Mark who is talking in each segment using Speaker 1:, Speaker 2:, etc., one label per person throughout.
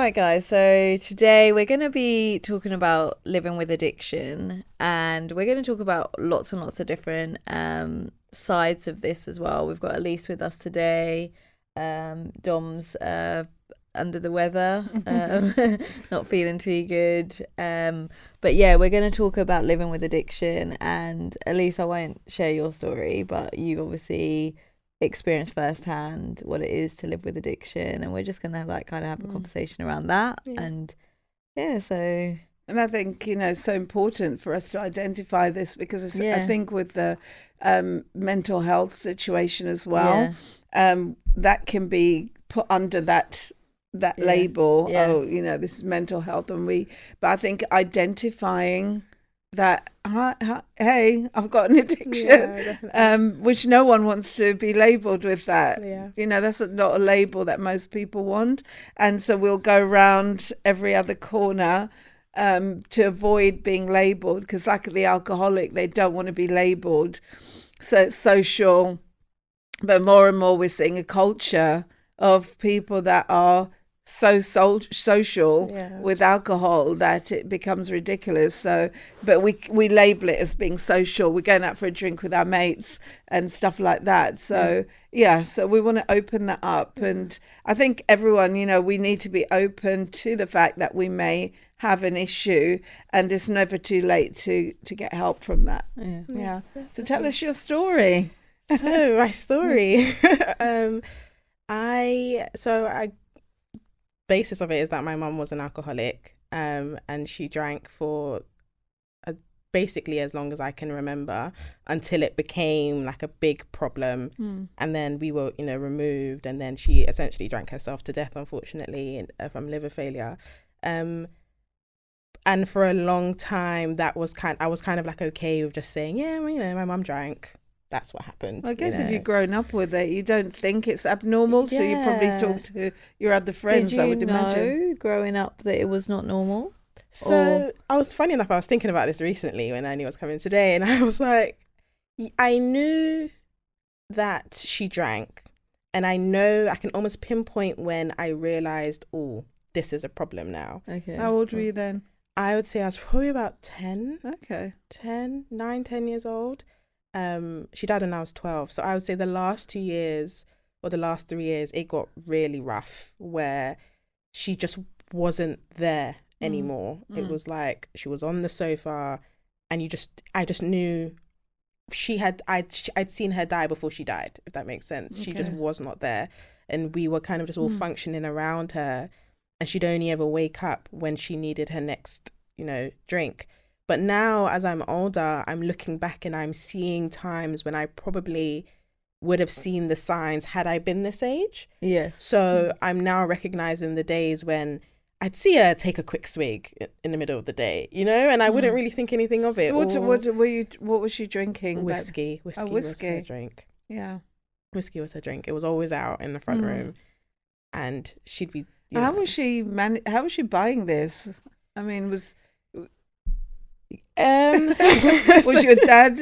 Speaker 1: right, guys. So today we're going to be talking about living with addiction, and we're going to talk about lots and lots of different sides of this as well. We've got Elise with us today. Dom's under the weather, not feeling too good. But yeah, we're going to talk about living with addiction. And Elise, I won't share your story, but you obviously experienced firsthand what it is to live with addiction, and we're just gonna kind of have a conversation around that. And so
Speaker 2: and I think it's so important for us to identify this because I think with the mental health situation as well, that can be put under that label. This is mental health, but I think identifying that hey, I've got an addiction, which no one wants to be labeled with that. That's not a label that most people want, and so we'll go around every other corner to avoid being labeled, because like the alcoholic, they don't want to be labeled, so it's social. But more and more we're seeing a culture of people that are so social with alcohol that it becomes ridiculous. So, but we label it as being social. We're going out for a drink with our mates and stuff like that. So so we want to open that up, and I think everyone, we need to be open to the fact that we may have an issue, and it's never too late to get help from that. So tell us your story.
Speaker 3: So my story, basis of it is that my mum was an alcoholic, and she drank for basically as long as I can remember, until it became like a big problem. And then we were removed, and then she essentially drank herself to death, unfortunately, from liver failure. And for a long time I was kind of like okay with just saying my mum drank. That's what happened.
Speaker 2: I guess if you've grown up with it, you don't think it's abnormal, so you probably talk to your other friends. I would imagine
Speaker 1: growing up that it was not normal.
Speaker 3: So I was thinking about this recently when I knew I was coming today, and I was like, I knew that she drank, and I know I can almost pinpoint when I realized, oh, this is a problem now.
Speaker 1: Okay.
Speaker 2: How old were you then?
Speaker 3: I would say I was probably about 10.
Speaker 2: Okay.
Speaker 3: 10 years old. She died when I was 12, so I would say the last 2 years or the last 3 years it got really rough, where she just wasn't there anymore. It was like she was on the sofa, and I just knew I'd seen her die before she died, if that makes sense. She just was not there, and we were kind of just all functioning around her, and she'd only ever wake up when she needed her next drink. But now, as I'm older, I'm looking back and I'm seeing times when I probably would have seen the signs had I been this age.
Speaker 1: Yes.
Speaker 3: So I'm now recognizing the days when I'd see her take a quick swig in the middle of the day, and I wouldn't really think anything of it.
Speaker 2: So what was she drinking?
Speaker 3: Whiskey. Whiskey was her drink.
Speaker 2: Yeah.
Speaker 3: Whiskey was her drink. It was always out in the front room, and she'd be.
Speaker 2: How was she buying this? I mean, was your dad?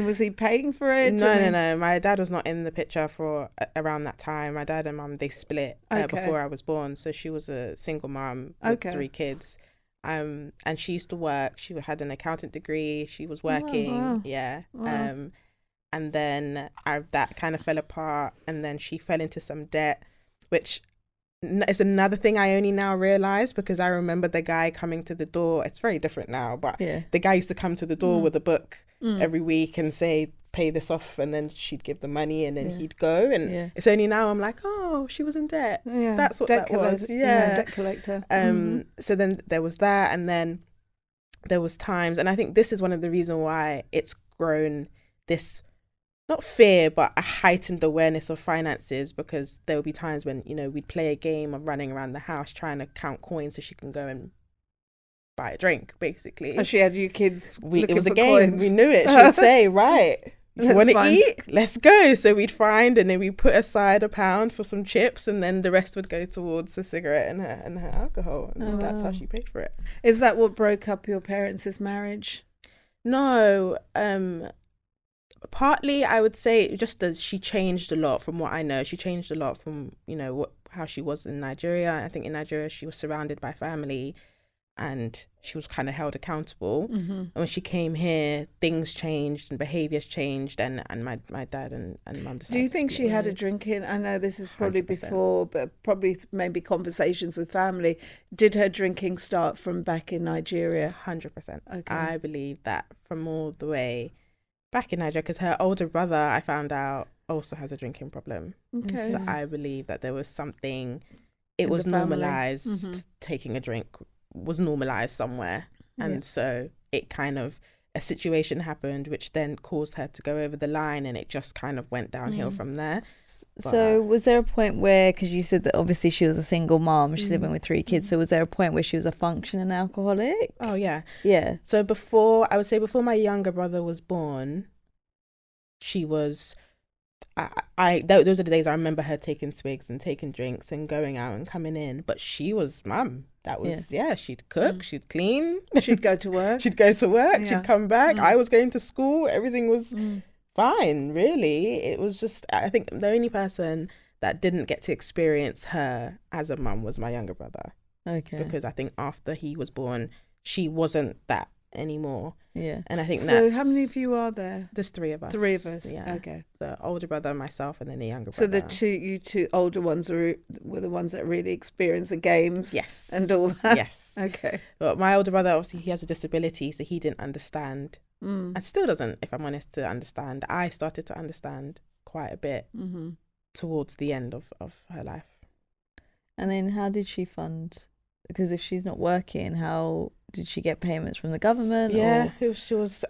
Speaker 2: Was he paying for it?
Speaker 3: No. My dad was not in the picture for around that time. My dad and mum, they split before I was born, so she was a single mum with 3 kids. And she used to work. She had an accountant degree. She was working.
Speaker 2: Wow.
Speaker 3: Wow. And then that kind of fell apart, and then she fell into some debt, which it's another thing I only now realize, because I remember the guy coming to the door. It's very different now, but the guy used to come to the door with a book every week and say, pay this off, and then she'd give the money, and then he'd go, and it's only now I'm like, oh, she was in debt. That's what that was.
Speaker 2: Debt collector.
Speaker 3: So then there was that, and then there was times, and I think this is one of the reasons why it's grown this, not fear, but a heightened awareness of finances, because there would be times when, we'd play a game of running around the house trying to count coins so she can go and buy a drink, basically.
Speaker 2: Oh, she had you kids
Speaker 3: it was a game.
Speaker 2: Coins.
Speaker 3: We knew it. She would say, right, you want to eat? Let's go. So we'd find, and then we'd put aside £1 for some chips, and then the rest would go towards a cigarette and her alcohol. And that's how she paid for it.
Speaker 2: Is that what broke up your parents' marriage?
Speaker 3: No. Partly, I would say just that she changed a lot from what I know. She changed a lot from, how she was in Nigeria. I think in Nigeria she was surrounded by family and she was kind of held accountable. And when she came here, things changed and behaviours changed, and my dad and mum decided.
Speaker 2: Do you think
Speaker 3: to
Speaker 2: she
Speaker 3: split
Speaker 2: had a
Speaker 3: ways.
Speaker 2: drink in? I know this is probably
Speaker 3: 100%.
Speaker 2: before, but probably maybe conversations with family. Did her drinking start from back in Nigeria?
Speaker 3: 100%.
Speaker 2: Okay.
Speaker 3: I believe that from all the way back in Nigeria, because her older brother, I found out, also has a drinking problem.
Speaker 2: Okay.
Speaker 3: So I believe that there was something, it
Speaker 2: In
Speaker 3: was
Speaker 2: the family.
Speaker 3: normalized, taking a drink was normalized somewhere. And so it kind of, a situation happened which then caused her to go over the line, and it just kind of went downhill from there.
Speaker 1: So was there a point where, because you said that obviously she was a single mom, she's living with 3 kids, so was there a point where she was a functioning alcoholic?
Speaker 3: Oh, yeah.
Speaker 1: Yeah.
Speaker 3: So I would say before my younger brother was born, she was, those are the days I remember her taking swigs and taking drinks and going out and coming in. But she was mum. That was, she'd cook, she'd clean.
Speaker 2: She'd go to work.
Speaker 3: She'd come back. I was going to school. Everything was fine, really. It was just, I think the only person that didn't get to experience her as a mum was my younger brother.
Speaker 1: Okay.
Speaker 3: Because I think after he was born, she wasn't that anymore.
Speaker 1: Yeah.
Speaker 3: And I think
Speaker 2: So how many of you are there?
Speaker 3: There's 3 of us.
Speaker 2: 3 of us.
Speaker 3: Yeah.
Speaker 2: Okay.
Speaker 3: The older brother, myself, and then the younger
Speaker 2: So
Speaker 3: brother.
Speaker 2: you two older ones were the ones that really experienced the games.
Speaker 3: Yes.
Speaker 2: And all that.
Speaker 3: Yes.
Speaker 2: Okay.
Speaker 3: But my older brother, obviously, he has a disability, so he didn't understand. And still doesn't, if I'm honest, to understand. I started to understand quite a bit towards the end of her life.
Speaker 1: And then how did she fund? Because if she's not working, how did she get payments from the government?
Speaker 3: Yeah,
Speaker 1: or?
Speaker 3: she was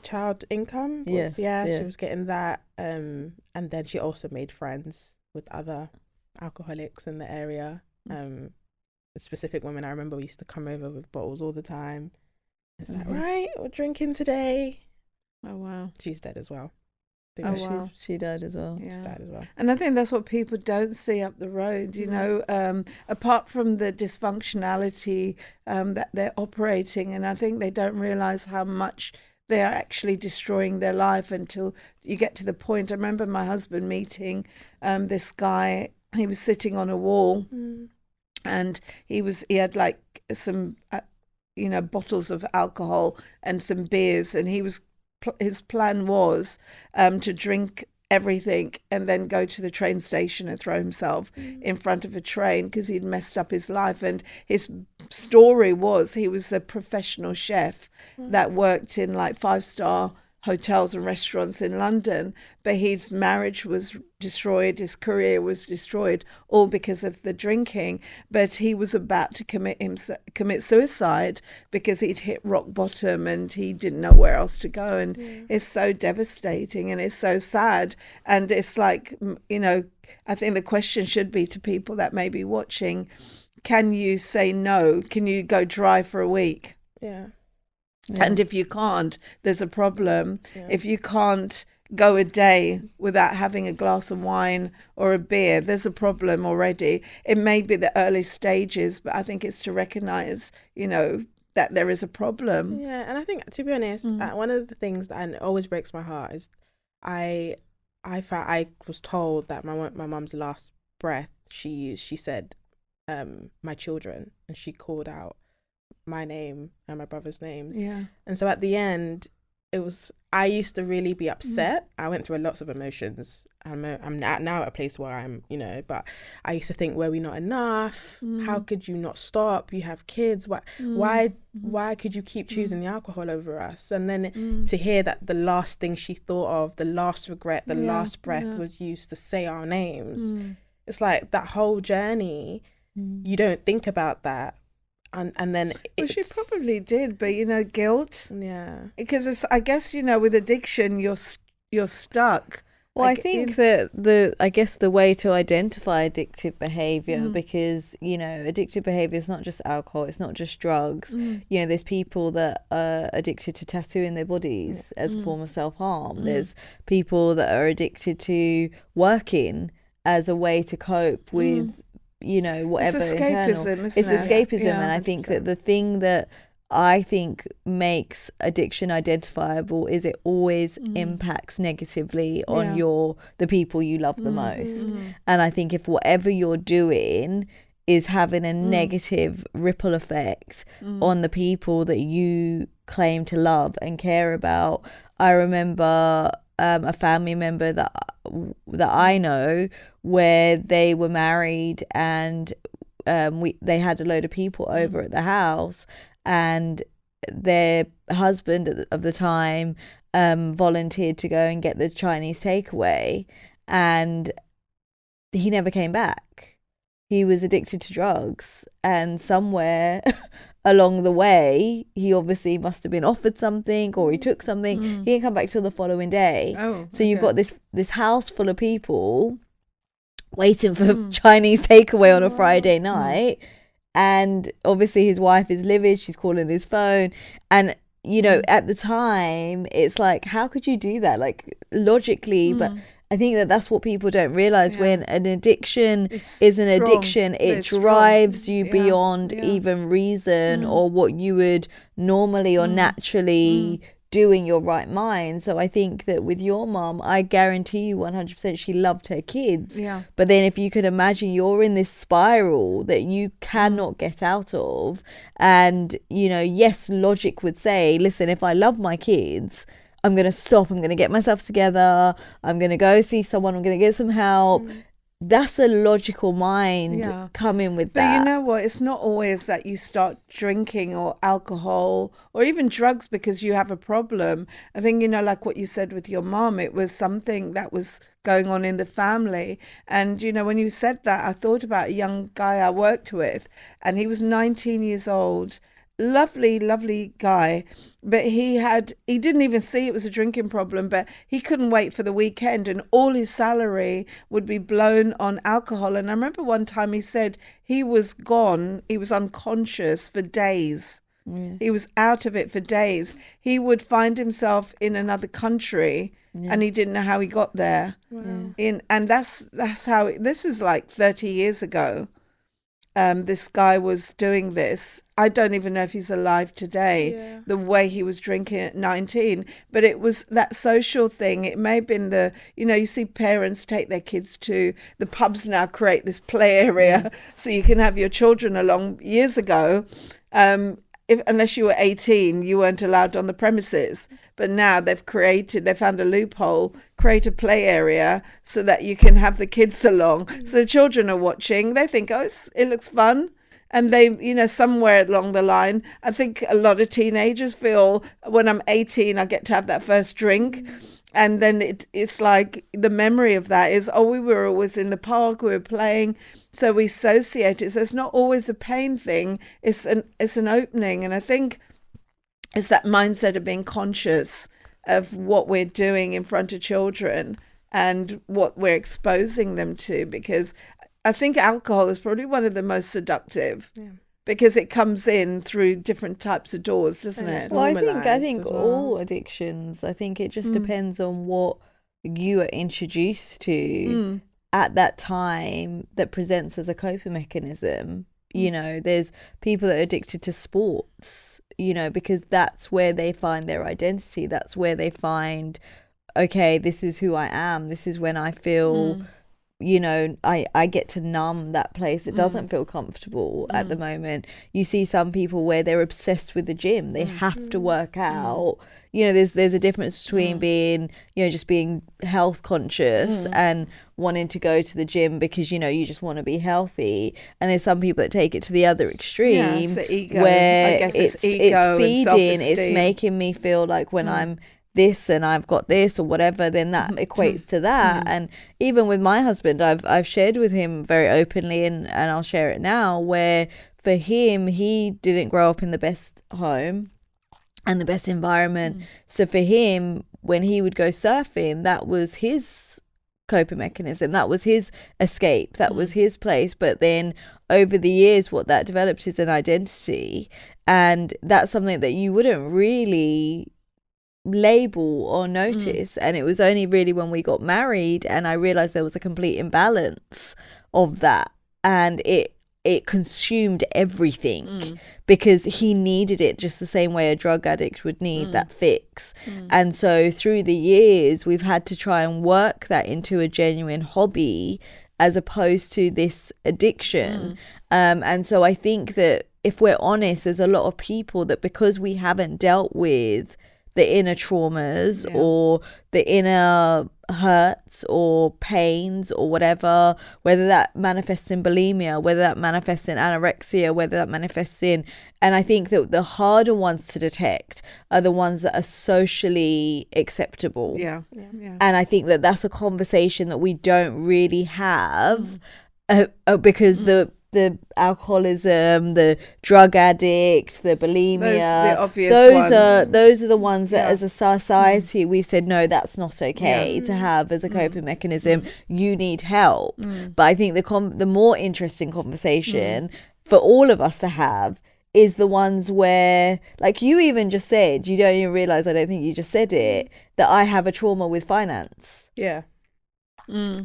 Speaker 3: child income.
Speaker 1: Yes,
Speaker 3: She was getting that. And then she also made friends with other alcoholics in the area. Specific women, I remember we used to come over with bottles all the time. It's like, right, we're drinking today.
Speaker 2: Oh, wow.
Speaker 3: She's dead as well.
Speaker 2: Oh, wow.
Speaker 1: She died as well.
Speaker 2: Yeah.
Speaker 3: She died as well.
Speaker 2: And I think that's what people don't see up the road, you know, apart from the dysfunctionality that they're operating. And I think they don't realise how much they are actually destroying their life until you get to the point. I remember my husband meeting this guy. He was sitting on a wall and he had like some, bottles of alcohol and some beers. And his plan was to drink everything and then go to the train station and throw himself in front of a train because he'd messed up his life. And his story was he was a professional chef that worked in like 5-star hotels and restaurants in London, but his marriage was destroyed, his career was destroyed, all because of the drinking. But he was about to commit suicide because he'd hit rock bottom and he didn't know where else to go. And it's so devastating and it's so sad. And it's like, I think the question should be to people that may be watching, can you say no? Can you go dry for a week?
Speaker 3: Yeah.
Speaker 2: And if you can't, there's a problem.
Speaker 3: Yeah.
Speaker 2: If you can't go a day without having a glass of wine or a beer, there's a problem already. It may be the early stages, but I think it's to recognize, that there is a problem.
Speaker 3: Yeah, and I think, to be honest, one of the things that always breaks my heart is I was told that my mum's last breath, she said, my children, and she called out my name and my brother's names.
Speaker 2: Yeah.
Speaker 3: And so at the end, I used to really be upset. I went through lots of emotions. I'm now at a place where I'm, but I used to think, were we not enough? How could you not stop? You have kids. Why could you keep choosing the alcohol over us? And then to hear that the last thing she thought of, the last regret, the last breath was used to say our names. It's like that whole journey, you don't think about that. And then
Speaker 2: she probably did, but guilt.
Speaker 3: Yeah,
Speaker 2: because I guess with addiction you're stuck.
Speaker 1: Well, I think that the way to identify addictive behavior, because addictive behavior is not just alcohol, it's not just drugs. There's people that are addicted to tattooing their bodies as a form of self-harm. There's people that are addicted to working as a way to cope with whatever
Speaker 2: it's
Speaker 1: escapism,
Speaker 2: internal.
Speaker 1: it's escapism.
Speaker 2: Yeah,
Speaker 1: and I think that the thing that I think makes addiction identifiable is it always impacts negatively on the people you love the most. And I think if whatever you're doing is having a negative ripple effect on the people that you claim to love and care about. I remember a family member that I know where they were married, and they had a load of people over at the house, and their husband of the time volunteered to go and get the Chinese takeaway, and he never came back. He was addicted to drugs, and somewhere along the way he obviously must have been offered something, or he took something. He didn't come back till the following day. So you've got this house full of people waiting for Chinese takeaway on a Friday night, and obviously his wife is livid. She's calling his phone, and you know, at the time it's like, how could you do that, like logically? But I think that's what people don't realize. When an addiction is an addiction, it drives you beyond even reason or what you would normally or naturally do in your right mind. So I think that with your mom, I guarantee you 100% she loved her kids. But then if you could imagine, you're in this spiral that you cannot get out of. And, you know, yes, logic would say, listen, if I love my kids, I'm going to stop. I'm going to get myself together. I'm going to go see someone. I'm going to get some help. That's a logical mind coming with that.
Speaker 2: But you know what? It's not always that you start drinking or alcohol or even drugs because you have a problem. I think, you know, like what you said with your mom, it was something that was going on in the family. And, you know, when you said that, I thought about a young guy I worked with, and he was 19 years old. Lovely guy, but he didn't even see it was a drinking problem, but he couldn't wait for the weekend, and all his salary would be blown on alcohol. And I remember one time he said he was gone, he was unconscious for days. He was out of it for days. He would find himself in another country and he didn't know how he got there. And that's how this is like 30 years ago. This guy was doing this. I don't even know if he's alive today, the way he was drinking at 19. But it was that social thing. It may have been you see parents take their kids to the pubs now, create this play area so you can have your children along. Years ago, unless you were 18, you weren't allowed on the premises. But now they found a loophole, create a play area so that you can have the kids along. So the children are watching. They think, oh, it looks fun. And they, you know, somewhere along the line, I think a lot of teenagers feel, when I'm 18, I get to have that first drink. And then it's like the memory of that is, oh, we were always in the park, we were playing. So we associate it. So it's not always a pain thing. It's an opening. And I think it's that mindset of being conscious of what we're doing in front of children and what we're exposing them to. Because I think alcohol is probably one of the most seductive. Because it comes in through different types of doors, doesn't it?
Speaker 1: Well, I think all addictions, I think it just depends on what you are introduced to at that time that presents as a coping mechanism. You know, there's people that are addicted to sports, you know, because that's where they find their identity. That's where they find, okay, this is who I am. This is when I feel, you know, I get to numb that place. It doesn't feel comfortable at the moment. You see some people where they're obsessed with the gym. They have to work out. You know, there's a difference between being, you know, just being health conscious and wanting to go to the gym because, you know, you just want to be healthy. And there's some people that take it to the other extreme,
Speaker 2: it's the ego.
Speaker 1: where
Speaker 2: I guess it's ego
Speaker 1: it's
Speaker 2: and
Speaker 1: feeding,
Speaker 2: self-esteem.
Speaker 1: it's making me feel like when I'm this and I've got this or whatever, then that equates to that. And even with my husband, I've shared with him very openly, and I'll share it now, where for him, he didn't grow up in the best home and the best environment. So for him, when he would go surfing, that was his coping mechanism, that was his escape, that was his place. But then over the years, what that developed is an identity, and that's something that you wouldn't really label or notice. And it was only really when we got married and I realized there was a complete imbalance of that, and it consumed everything because he needed it just the same way a drug addict would need that fix. And so through the years, we've had to try and work that into a genuine hobby as opposed to this addiction. And so I think that if we're honest, there's a lot of people that because we haven't dealt with the inner traumas or the inner hurts or pains or whatever, whether that manifests in bulimia, whether that manifests in anorexia, whether that manifests in, and I think that the harder ones to detect are the ones that are socially acceptable. And I think that that's a conversation that we don't really have because the alcoholism, the drug addict, the bulimia, those are the ones that as a society we've said, no, that's not okay to have as a coping mechanism. You need help. But I think the more interesting conversation for all of us to have is the ones where, like you even just said, you don't even realize, I don't think you just said it, that I have a trauma with finance.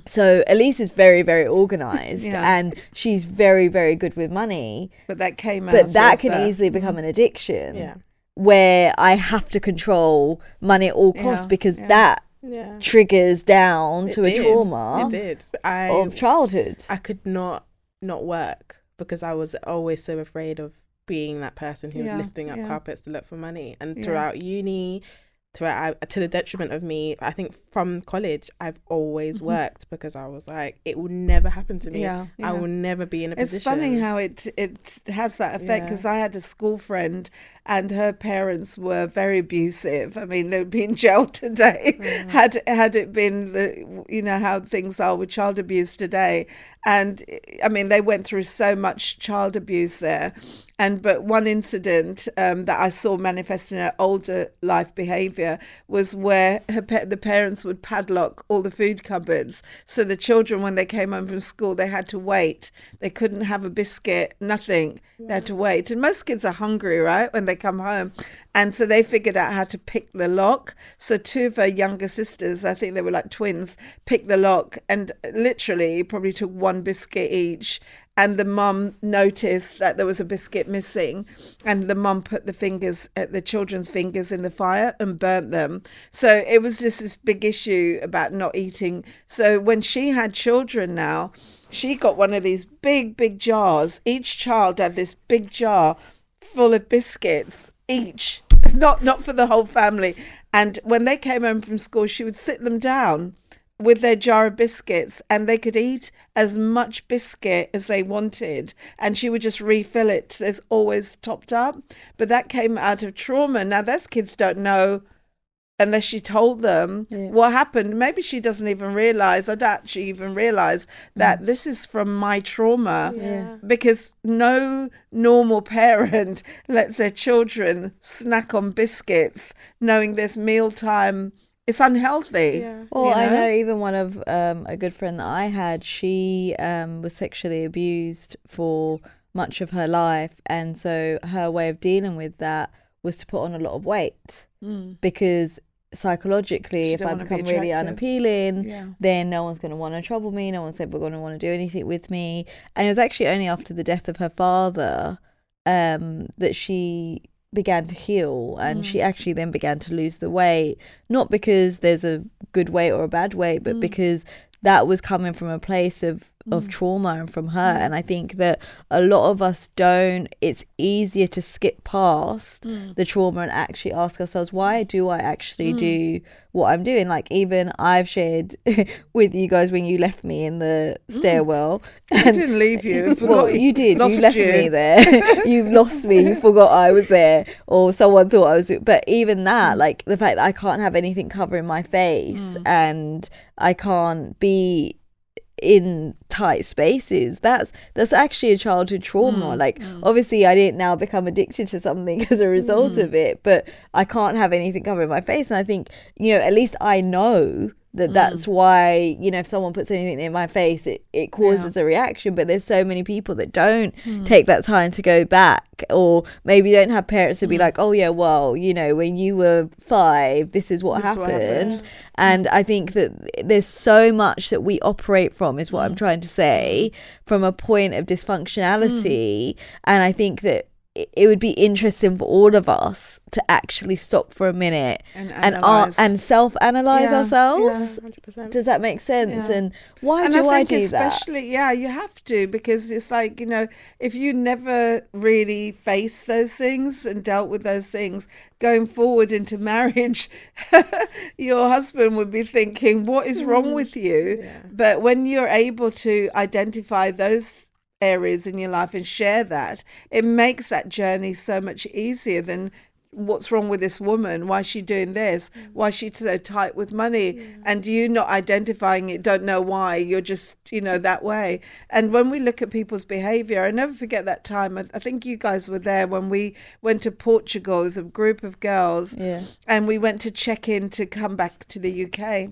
Speaker 1: So Elise is very, very organized and she's very, very good with money.
Speaker 2: But that came out.
Speaker 1: But that can easily become an addiction where I have to control money at all costs because that triggers down to a trauma of childhood.
Speaker 3: I could not work because I was always so afraid of being that person who was lifting up carpets to look for money. And throughout uni, to the detriment of me, I think from college I've always worked because I was like, it will never happen to me. I will never be in a position.
Speaker 2: It's funny how it has that effect because I had a school friend and her parents were very abusive. I mean, they'd be in jail today had it been how things are with child abuse today. And I mean, they went through so much child abuse there. But one incident that I saw manifest in her older life behaviour was where the parents would padlock all the food cupboards. So the children, when they came home from school, they had to wait. They couldn't have a biscuit, nothing. They had to wait. And most kids are hungry, right, when they come home. And so they figured out how to pick the lock. So two of her younger sisters, I think they were like twins, picked the lock and literally probably took one biscuit each. And the mum noticed that there was a biscuit missing, and the mum put the children's fingers in the fire and burnt them. So it was just this big issue about not eating. So when she had children now, she got one of these big, big jars. Each child had this big jar full of biscuits each, not for the whole family. And when they came home from school, she would sit them down with their jar of biscuits and they could eat as much biscuit as they wanted and she would just refill it. So it's always topped up. But that came out of trauma. Now those kids don't know unless she told them what happened. Maybe she doesn't even realize, I doubt she even realized that this is from my trauma because no normal parent lets their children snack on biscuits knowing there's mealtime. It's unhealthy.
Speaker 1: Well, I know even one of a good friend that I had, she was sexually abused for much of her life. And so her way of dealing with that was to put on a lot of weight because psychologically, if I become really unappealing, then no one's going to want to trouble me. No one's ever going to want to do anything with me. And it was actually only after the death of her father that she began to heal and she actually then began to lose the weight, not because there's a good weight or a bad weight, but because that was coming from a place of trauma and from her. And I think that a lot of us it's easier to skip past the trauma and actually ask ourselves, why do I actually do what I'm doing? Like even I've shared with you guys when you left me in the stairwell.
Speaker 2: I didn't leave you.
Speaker 1: Well, you did. You left me there. You lost me. You forgot I was there, or someone thought I was. But even that, like the fact that I can't have anything covering my face and I can't be in tight spaces, that's actually a childhood trauma. Obviously I didn't now become addicted to something as a result of it, but I can't have anything covering my face. And I think, at least I know That's why, you know, if someone puts anything in my face, it causes a reaction. But there's so many people that don't take that time to go back, or maybe don't have parents to be like, oh yeah, well, you know, when you were 5, this is what happened. And I think that there's so much that we operate from, is what I'm trying to say, from a point of dysfunctionality. And I think that it would be interesting for all of us to actually stop for a minute and self-analyze ourselves.
Speaker 3: 100%.
Speaker 1: Does that make sense? And why
Speaker 2: and
Speaker 1: do I
Speaker 2: think
Speaker 1: do
Speaker 2: especially,
Speaker 1: that?
Speaker 2: You have to, because it's like, you know, if you never really face those things and dealt with those things going forward into marriage, your husband would be thinking, what is wrong with you? But when you're able to identify those areas in your life and share that, it makes that journey so much easier than what's wrong with this woman, why is she doing this, why is she so tight with money, and you not identifying it, don't know why, you're just, you know, that way. And when we look at people's behavior, I never forget that time, I think you guys were there when we went to Portugal as a group of girls, and we went to check in to come back to the UK.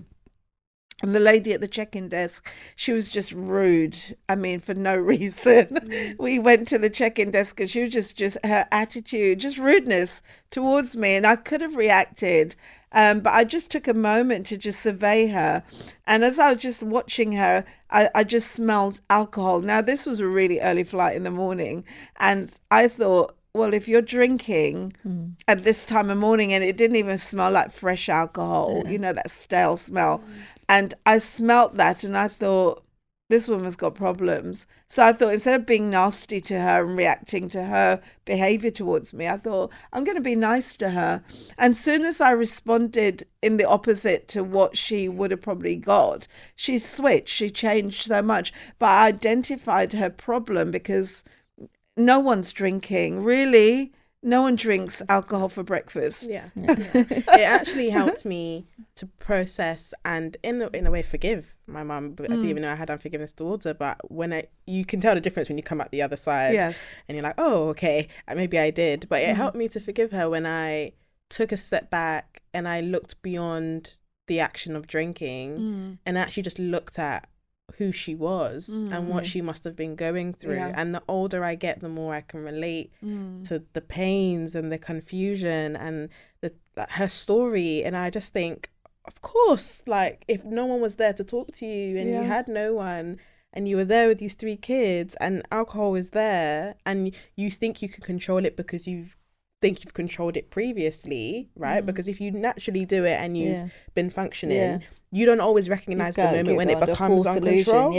Speaker 2: And the lady at the check-in desk, she was just rude. I mean, for no reason. We went to the check-in desk and she was just her attitude, just rudeness towards me. And I could have reacted, but I just took a moment to just survey her. And as I was just watching her, I just smelled alcohol. Now, this was a really early flight in the morning. And I thought, well, if you're drinking at this time of morning, and it didn't even smell like fresh alcohol, you know, that stale smell. And I smelt that and I thought, this woman's got problems. So I thought, instead of being nasty to her and reacting to her behavior towards me, I thought, I'm going to be nice to her. And soon as I responded in the opposite to what she would have probably got, she switched, she changed so much. But I identified her problem, because no one's drinking, really. No one drinks alcohol for breakfast.
Speaker 3: It actually helped me to process and in a way forgive my mum. I didn't even know I had unforgiveness towards her, but you can tell the difference when you come out the other side.
Speaker 2: Yes.
Speaker 3: And you're like, oh, okay, maybe I did. But it helped me to forgive her when I took a step back and I looked beyond the action of drinking and actually just looked at who she was and what she must have been going through. And the older I get, the more I can relate to the pains and the confusion and her story. And I just think, of course, like, if no one was there to talk to you and you had no one and you were there with these 3 kids and alcohol is there and you think you can control it because you've controlled it previously, right? Because if you naturally do it and you've been functioning, you don't always recognize the moment when it becomes on control.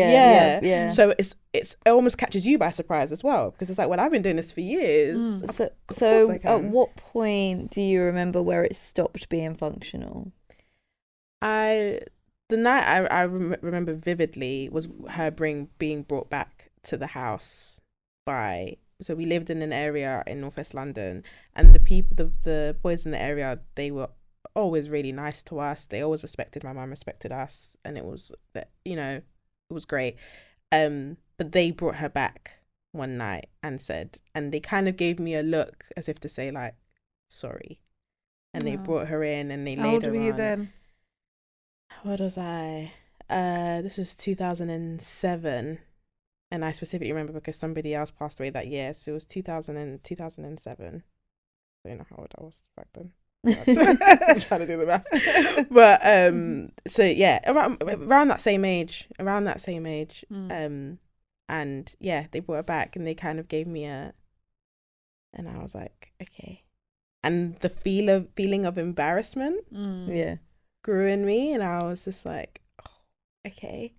Speaker 3: So it almost catches you by surprise as well, because it's like, well, I've been doing this for years.
Speaker 1: So at what point do you remember where it stopped being functional?
Speaker 3: The night I remember vividly was her being brought back to the house by. So we lived in an area in Northwest London, and the boys in the area, they were always really nice to us. They always respected my mum, respected us, and it was great. But they brought her back one night and they kind of gave me a look as if to say, like, sorry. And they brought her in and they laid her on. How old were you then? What was I? This was 2007. And I specifically remember because somebody else passed away that year. So it was 2007. I don't know how old I was back then. I'm trying to do the math. But so yeah, around that same age. And yeah, they brought her back and they kind of gave me and I was like, okay. And the feeling of embarrassment grew in me, and I was just like, oh, okay.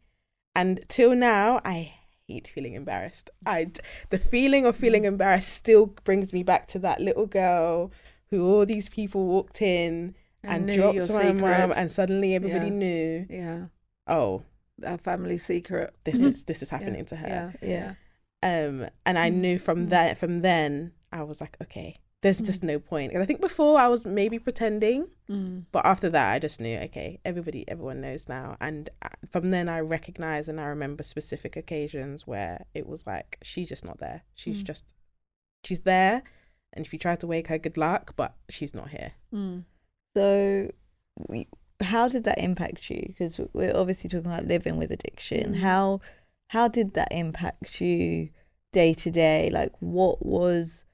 Speaker 3: And till now, I hate feeling embarrassed. The feeling of feeling embarrassed still brings me back to that little girl who all these people walked in and dropped my mum, and suddenly everybody knew. Yeah. Oh,
Speaker 2: our family secret.
Speaker 3: This is happening to her. And I knew from then I was like, okay, there's just no point. And I think before I was maybe pretending, but after that I just knew, okay, everyone knows now. And from then I recognized and I remember specific occasions where it was like, she's just not there. She's there, and if you try to wake her, good luck, but she's not here.
Speaker 1: So how did that impact you? Because we're obviously talking about living with addiction. How did that impact you day to day? Like, what was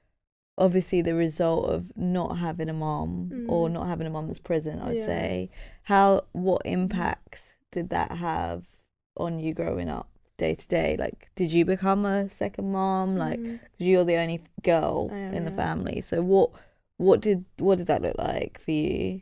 Speaker 1: obviously the result of not having a mom or not having a mom that's present, I'd say. What impacts did that have on you growing up day to day? Like, did you become a second mom? Like, 'cause you're the only girl in the family. So what did that look like for you?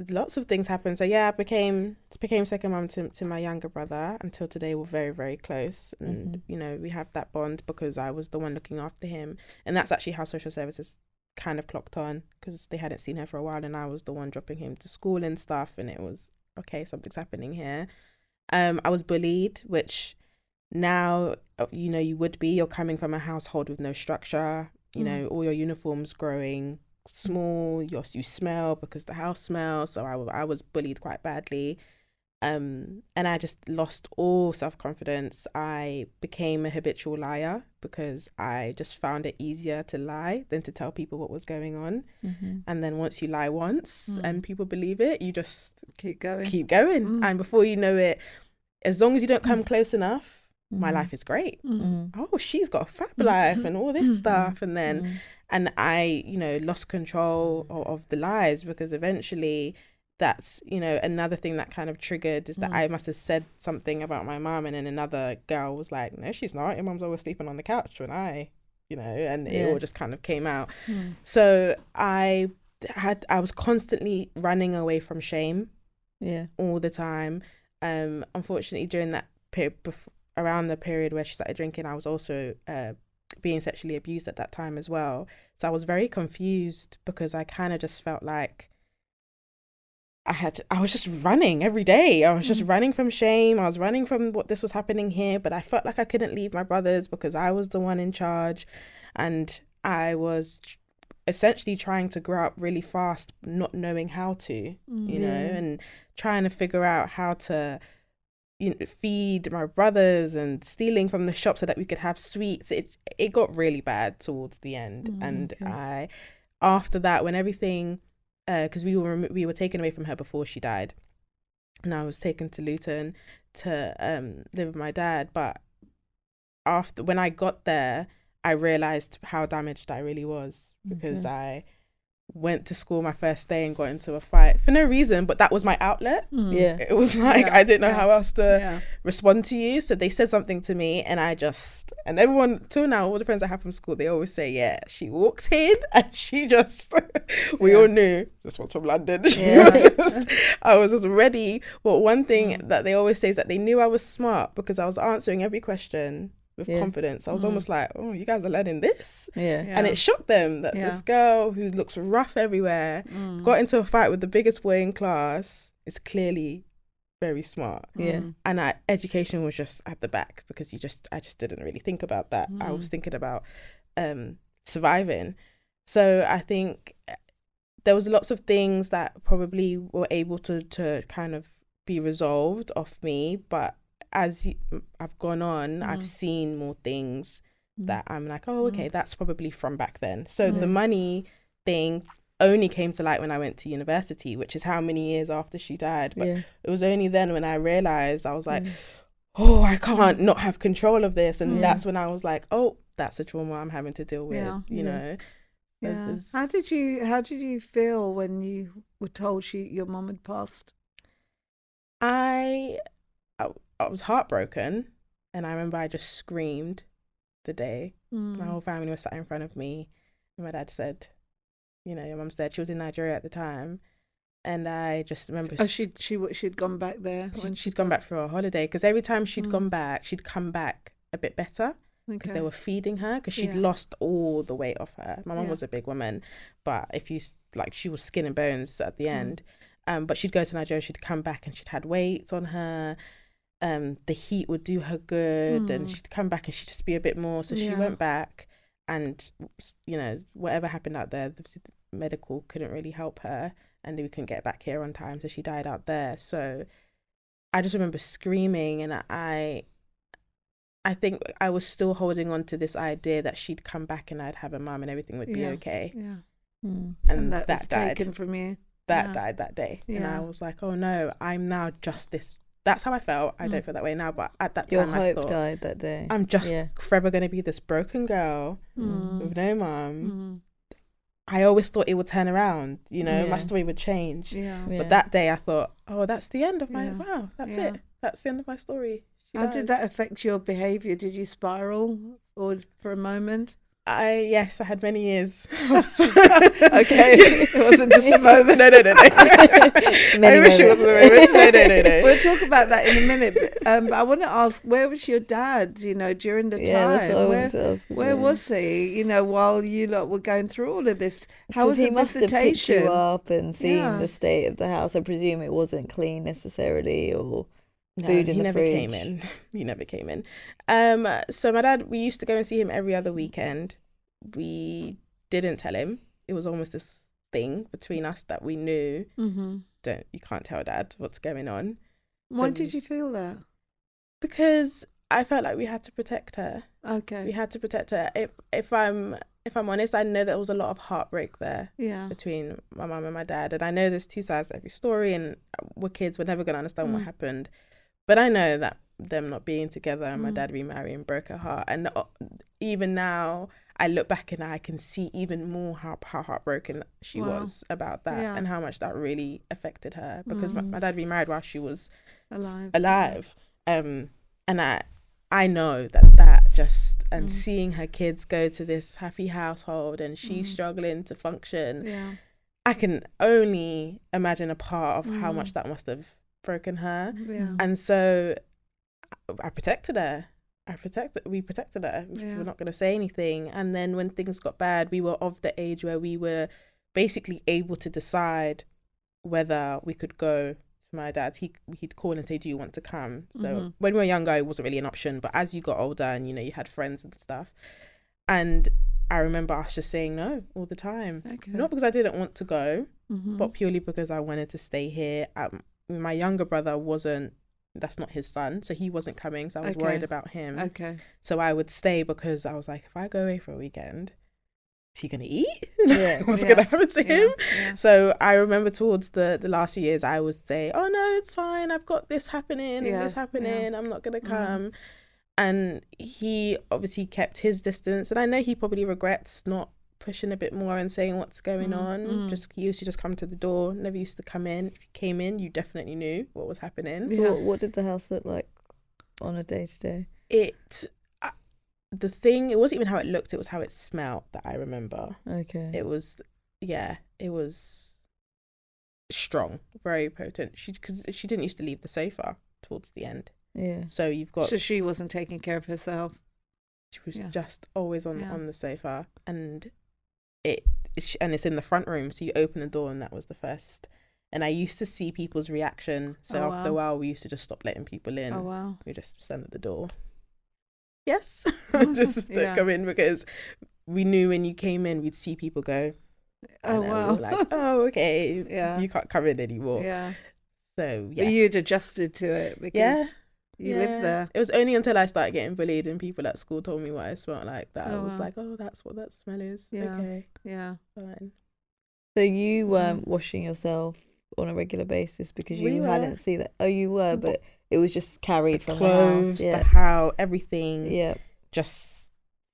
Speaker 3: Lots of things happened. So I became second mum to my younger brother. Until today, we're very, very close, and you know, we have that bond because I was the one looking after him, and that's actually how social services kind of clocked on, because they hadn't seen her for a while, and I was the one dropping him to school and stuff, and it was okay, something's happening here. I was bullied, which now, you know, you're coming from a household with no structure, you know, all your uniforms growing small, you smell because the house smells. So I was bullied quite badly, and I just lost all self-confidence. I became a habitual liar because I just found it easier to lie than to tell people what was going on. And then once you lie once and people believe it, you just keep going. And before you know it, as long as you don't come close enough, my life is great. Oh, she's got a fab life and all this stuff. And then and I, you know, lost control of the lies, because eventually that's, you know, another thing that kind of triggered is that I must have said something about my mom, and then another girl was like, no, she's not, your mom's always sleeping on the couch, when I, you know, and it all just kind of came out. So I was constantly running away from shame all the time. Unfortunately, during that period, around the period where she started drinking, I was also being sexually abused at that time as well. So I was very confused, because I kind of just felt like I was just running every day. I was just running from shame. I was running from what this was happening here, but I felt like I couldn't leave my brothers because I was the one in charge, and I was essentially trying to grow up really fast, not knowing how to, you know, and trying to figure out how to, you know, feed my brothers, and stealing from the shop so that we could have sweets. It got really bad towards the end. I, after that, when everything, because we were taken away from her before she died, and I was taken to Luton to live with my dad. But when I got there, I realized how damaged I really was, because I went to school my first day and got into a fight for no reason, but that was my outlet. It was like I didn't know how else to respond to you, so they said something to me, and and everyone till now, all the friends I have from school, they always say, she walked in and she just we all knew this one's from London. I was just ready. But one thing that they always say is that they knew I was smart, because I was answering every question with confidence. I was almost like, oh, you guys are learning this? And it shocked them that this girl who looks rough everywhere got into a fight with the biggest boy in class is clearly very smart. And education was just at the back, because I just didn't really think about that. I was thinking about surviving. So I think there was lots of things that probably were able to kind of be resolved off me, but as I've gone on, I've seen more things that I'm like, oh, okay, that's probably from back then. So the money thing only came to light when I went to university, which is how many years after she died. But it was only then when I realized, I was like, oh, I can't not have control of this. And that's when I was like, oh, that's a trauma I'm having to deal with, you know.
Speaker 2: How did you feel when you were told your mom had passed?
Speaker 3: I was heartbroken, and I remember I just screamed the day. My whole family was sat in front of me, and my dad said, you know, your mum's dead. She was in Nigeria at the time, and I just remember
Speaker 2: she'd gone back there.
Speaker 3: She'd gone back for a holiday, because every time she'd gone back, she'd come back a bit better, because they were feeding her, because she'd lost all the weight off her. My mum was a big woman, but she was skin and bones at the end. But she'd go to Nigeria, she'd come back and she'd had weight on her. The heat would do her good, and she'd come back and she'd just be a bit more. So she went back, and you know, whatever happened out there, the medical couldn't really help her, and we couldn't get back here on time, so she died out there. So I just remember screaming, and I think I was still holding on to this idea that she'd come back and I'd have a mum and everything would be okay.
Speaker 2: And that was
Speaker 3: died.
Speaker 2: taken from you.
Speaker 3: that died that day. And I was like, oh no, I'm now just this. That's how I felt. I don't feel that way now, but at that
Speaker 1: Your
Speaker 3: time
Speaker 1: hope
Speaker 3: I thought,
Speaker 1: died that day.
Speaker 3: I'm just forever going to be this broken girl with no mum. I always thought it would turn around, you know, my story would change. But that day I thought, oh, that's the end of my, wow, that's it. That's the end of my story.
Speaker 2: How did that affect your behaviour? Did you spiral or for a moment?
Speaker 3: Yes, I had many years.
Speaker 2: Okay, it wasn't just a moment.
Speaker 3: No. I wish it was a moment. No.
Speaker 2: We'll talk about that in a minute. But I want to ask, where was your dad? You know, during the time,
Speaker 1: that's what I wanted to ask.
Speaker 2: Where was he? You know, while you lot were going through all of this, how was the visitation?
Speaker 1: He must have picked you up and seen the state of the house. I presume it wasn't clean necessarily, or.
Speaker 3: No,
Speaker 1: food in
Speaker 3: he
Speaker 1: the
Speaker 3: never
Speaker 1: fridge.
Speaker 3: came in. He never came in. So my dad, we used to go and see him every other weekend. We didn't tell him. It was almost this thing between us that we knew. You can't tell Dad what's going on.
Speaker 2: Why did you feel that?
Speaker 3: Because I felt like we had to protect her.
Speaker 2: Okay.
Speaker 3: We had to protect her. If I'm honest, I know there was a lot of heartbreak there between my mum and my dad. And I know there's two sides to every story, and we're kids, we're never going to understand what happened. But I know that them not being together and my dad remarrying broke her heart. And even now, I look back and I can see even more how heartbroken she was about that and how much that really affected her. Because my dad remarried while she was alive. And I know that just, and seeing her kids go to this happy household and she's struggling to function, I can only imagine a part of how much that must have broken her. And so I protected her. We protected her. We're not going to say anything. And then when things got bad, we were of the age where we were basically able to decide whether we could go to my dad's. He'd call and say, do you want to come? So when we were younger, it wasn't really an option. But as you got older and, you know, you had friends and stuff. And I remember us just saying no all the time. Okay. Not because I didn't want to go, but purely because I wanted to stay here. My younger brother that's not his son, so he wasn't coming, so I was worried about him. Okay. So I would stay because I was like, if I go away for a weekend, is he gonna eat? What's gonna happen to him? So I remember towards the last few years, I would say, oh no, it's fine, I've got this happening and this happening, I'm not gonna come. And he obviously kept his distance, and I know he probably regrets not pushing a bit more and saying what's going on. He used to just come to the door, never used to come in. If you came in, you definitely knew what was happening.
Speaker 1: So what did the house look like on a day-to-day?
Speaker 3: The thing, it wasn't even how it looked, it was how it smelled that I remember.
Speaker 1: Okay.
Speaker 3: It was strong, very potent. Because she didn't used to leave the sofa towards the end. So
Speaker 2: she wasn't taking care of herself.
Speaker 3: She was just always on the sofa, and it's in the front room, so you open the door and that was the first. And I used to see people's reaction, so after a while we used to just stop letting people in. We just stand at the door, just don't come in, because we knew when you came in we'd see people go, we were like, oh okay, you can't come in anymore. So
Speaker 2: you'd adjusted to it because you lived there.
Speaker 3: It was only until I started getting bullied and people at school told me what I smelled like that I was like, oh, that's what that smell is. Okay. Fine.
Speaker 1: So you weren't washing yourself on a regular basis because you hadn't seen that? Oh, you were, but it was just carried from
Speaker 3: clothes,
Speaker 1: the house.
Speaker 3: The house, everything just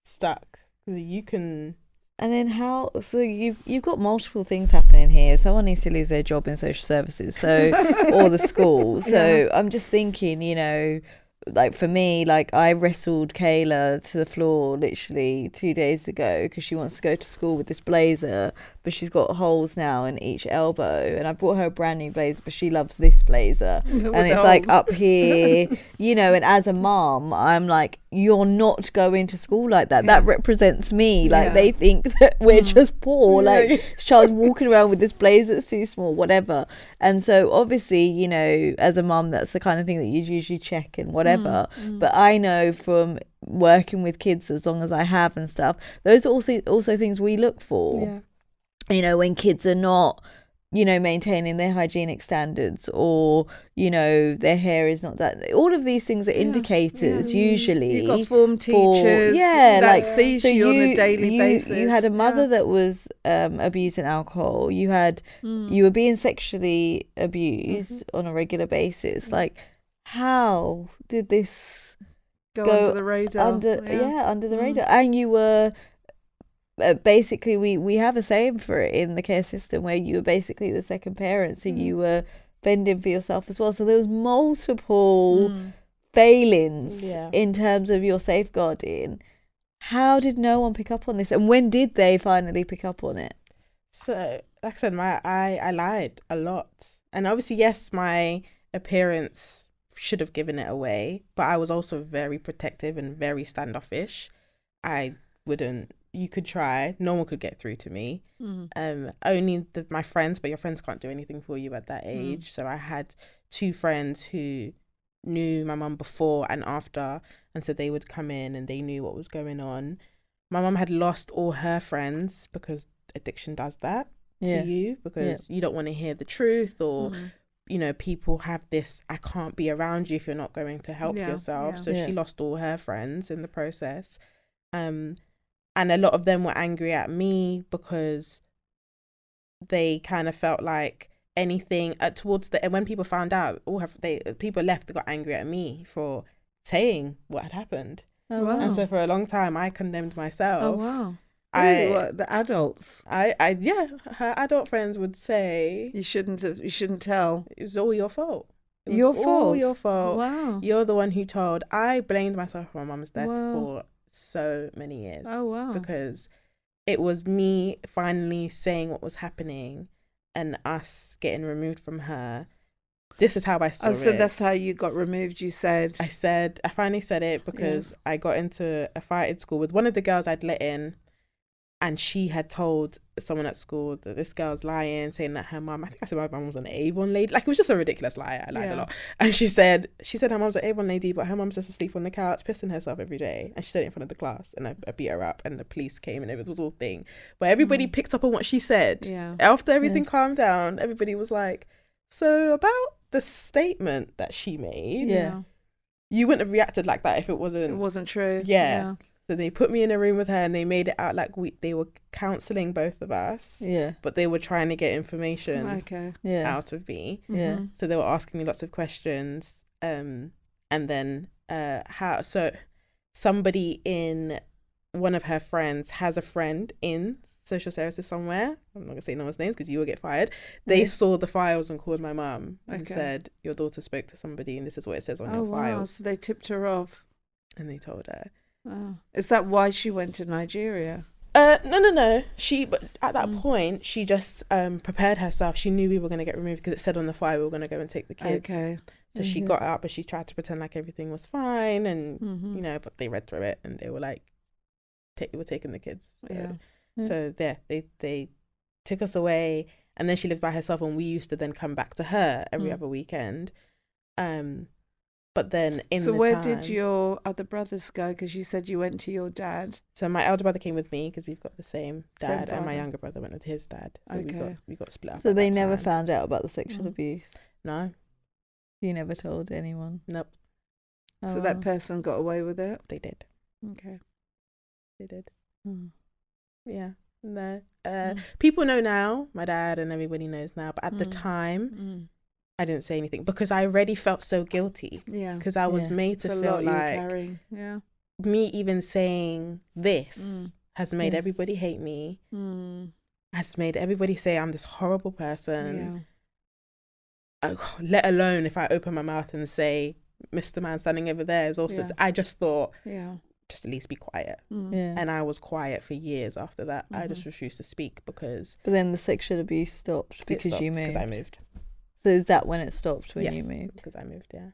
Speaker 3: stuck. You can...
Speaker 1: And then how? So you've got multiple things happening here. Someone needs to lose their job in social services, or the school. So I'm just thinking, you know, like for me, like I wrestled Kayla to the floor literally 2 days ago because she wants to go to school with this blazer, but she's got holes now in each elbow, and I bought her a brand new blazer, but she loves this blazer and it's holes. Like up here, you know. And as a mom, I'm like, you're not going to school like that. That represents me. Like they think that we're just poor. Like this child's walking around with this blazer that's too small, whatever. And so obviously, you know, as a mom, that's the kind of thing that you'd usually check and whatever. But I know from working with kids as long as I have and stuff, those are also things we look for. You know, when kids are not maintaining their hygienic standards, or, their hair is not that. All of these things are indicators usually.
Speaker 2: You've got form teachers that sees you on a daily basis.
Speaker 1: You had a mother that was abusing alcohol. You were being sexually abused on a regular basis. Like, how did this
Speaker 2: go under the radar?
Speaker 1: Under the radar. And you were... basically we have a saying for it in the care system, where you were basically the second parent, so you were fending for yourself as well. So there was multiple failings in terms of your safeguarding. How did no one pick up on this, and when did they finally pick up on it?
Speaker 3: So, like I said, I lied a lot, and obviously, yes, my appearance should have given it away, but I was also very protective and very standoffish. I wouldn't. You could try. No one could get through to me. Only my friends, but your friends can't do anything for you at that age. So I had 2 friends who knew my mum before and after, and so they would come in and they knew what was going on. My mum had lost all her friends because addiction does that to you, because you don't want to hear the truth, or people have this, I can't be around you if you're not going to help yourself. So she lost all her friends in the process. And a lot of them were angry at me because they kind of felt like anything towards the end, when people found out, people left, they got angry at me for saying what had happened.
Speaker 2: Oh, wow.
Speaker 3: And so for a long time, I condemned myself.
Speaker 2: Oh, wow. The adults?
Speaker 3: Her adult friends would say,
Speaker 2: you shouldn't tell.
Speaker 3: It was all your fault. It was
Speaker 2: your
Speaker 3: all
Speaker 2: fault?
Speaker 3: Your fault.
Speaker 2: Wow.
Speaker 3: You're the one who told. I blamed myself for my mum's death for so many years.
Speaker 2: Oh, wow.
Speaker 3: Because it was me finally saying what was happening and us getting removed from her. This is how I saw it.
Speaker 2: Oh, so that's how you got removed, you said?
Speaker 3: I finally said it because I got into a fight at school with one of the girls I'd let in, and she had told someone at school that this girl's lying, saying that her mum, I think I said my mum was an Avon lady. Like, it was just a ridiculous lie. I lied a lot. And she said her mum's an Avon lady, but her mum's just asleep on the couch, pissing herself every day. And she said it in front of the class, and I beat her up, and the police came, and it was all thing. But everybody picked up on what she said.
Speaker 2: Yeah.
Speaker 3: After everything calmed down, everybody was like, so about the statement that she made, you wouldn't have reacted like that if it wasn't
Speaker 2: true.
Speaker 3: Yeah. So they put me in a room with her, and they made it out like they were counselling both of us. Yeah. But they were trying to get information out of me. Yeah. So they were asking me lots of questions. And then somebody in one of her friends has a friend in social services somewhere. I'm not gonna say no one's names because you will get fired. They saw the files and called my mum and said, your daughter spoke to somebody and this is what it says on your files.
Speaker 2: So they tipped her off.
Speaker 3: And they told her.
Speaker 2: Oh. Is that why she went to Nigeria?
Speaker 3: No. But at that point, she just prepared herself. She knew we were going to get removed because it said on the file we were going to go and take the kids. Okay. So she got up, but she tried to pretend like everything was fine, and but they read through it and they were like, we're taking the kids. So they took us away, and then she lived by herself, and we used to then come back to her every other weekend. But then
Speaker 2: where did your other brothers go? Because you said you went to your dad.
Speaker 3: So my elder brother came with me because we've got the same dad, and my younger brother went with his dad. So we got split up.
Speaker 1: So they never found out about the sexual abuse?
Speaker 3: No.
Speaker 1: You never told anyone?
Speaker 3: Nope.
Speaker 2: So that person got away with it?
Speaker 3: They did.
Speaker 2: Okay.
Speaker 3: They did. Yeah. No. People know now, my dad and everybody knows now, but at the time... I didn't say anything because I already felt so guilty. Yeah. Because I was made to feel like me even saying this has made everybody hate me. Has made everybody say I'm this horrible person. Yeah. Let alone if I open my mouth and say, Mr. Man standing over there is also... I just thought, just at least be quiet. Yeah. And I was quiet for years after that. I just refused to speak because...
Speaker 1: But then the sexual abuse stopped because you moved.
Speaker 3: Because I moved.
Speaker 1: So is that when it stopped, when you moved?
Speaker 3: Because I moved, yeah.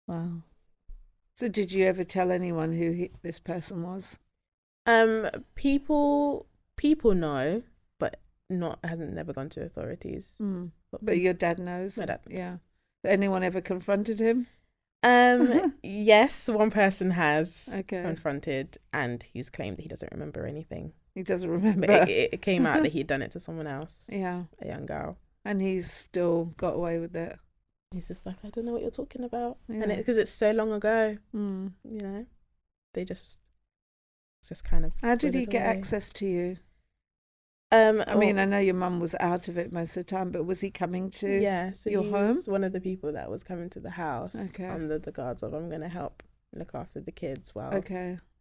Speaker 1: Wow.
Speaker 2: So did you ever tell anyone who this person was?
Speaker 3: People know, but hasn't never gone to authorities.
Speaker 2: But your dad knows?
Speaker 3: My dad knows.
Speaker 2: Yeah. Anyone ever confronted him?
Speaker 3: Yes, one person has confronted, and he's claimed that he doesn't remember anything.
Speaker 2: He doesn't remember?
Speaker 3: But it came out that he'd done it to someone else.
Speaker 2: Yeah.
Speaker 3: A young girl.
Speaker 2: And he's still got away with it.
Speaker 3: He's just like, I don't know what you're talking about.
Speaker 2: Yeah.
Speaker 3: And because it's so long ago, they just kind of.
Speaker 2: How did he get access to you? I mean, I know your mum was out of it most of the time, but was he coming to your home?
Speaker 3: Was one of the people that was coming to the house under the guards of, I'm going to help look after the kids while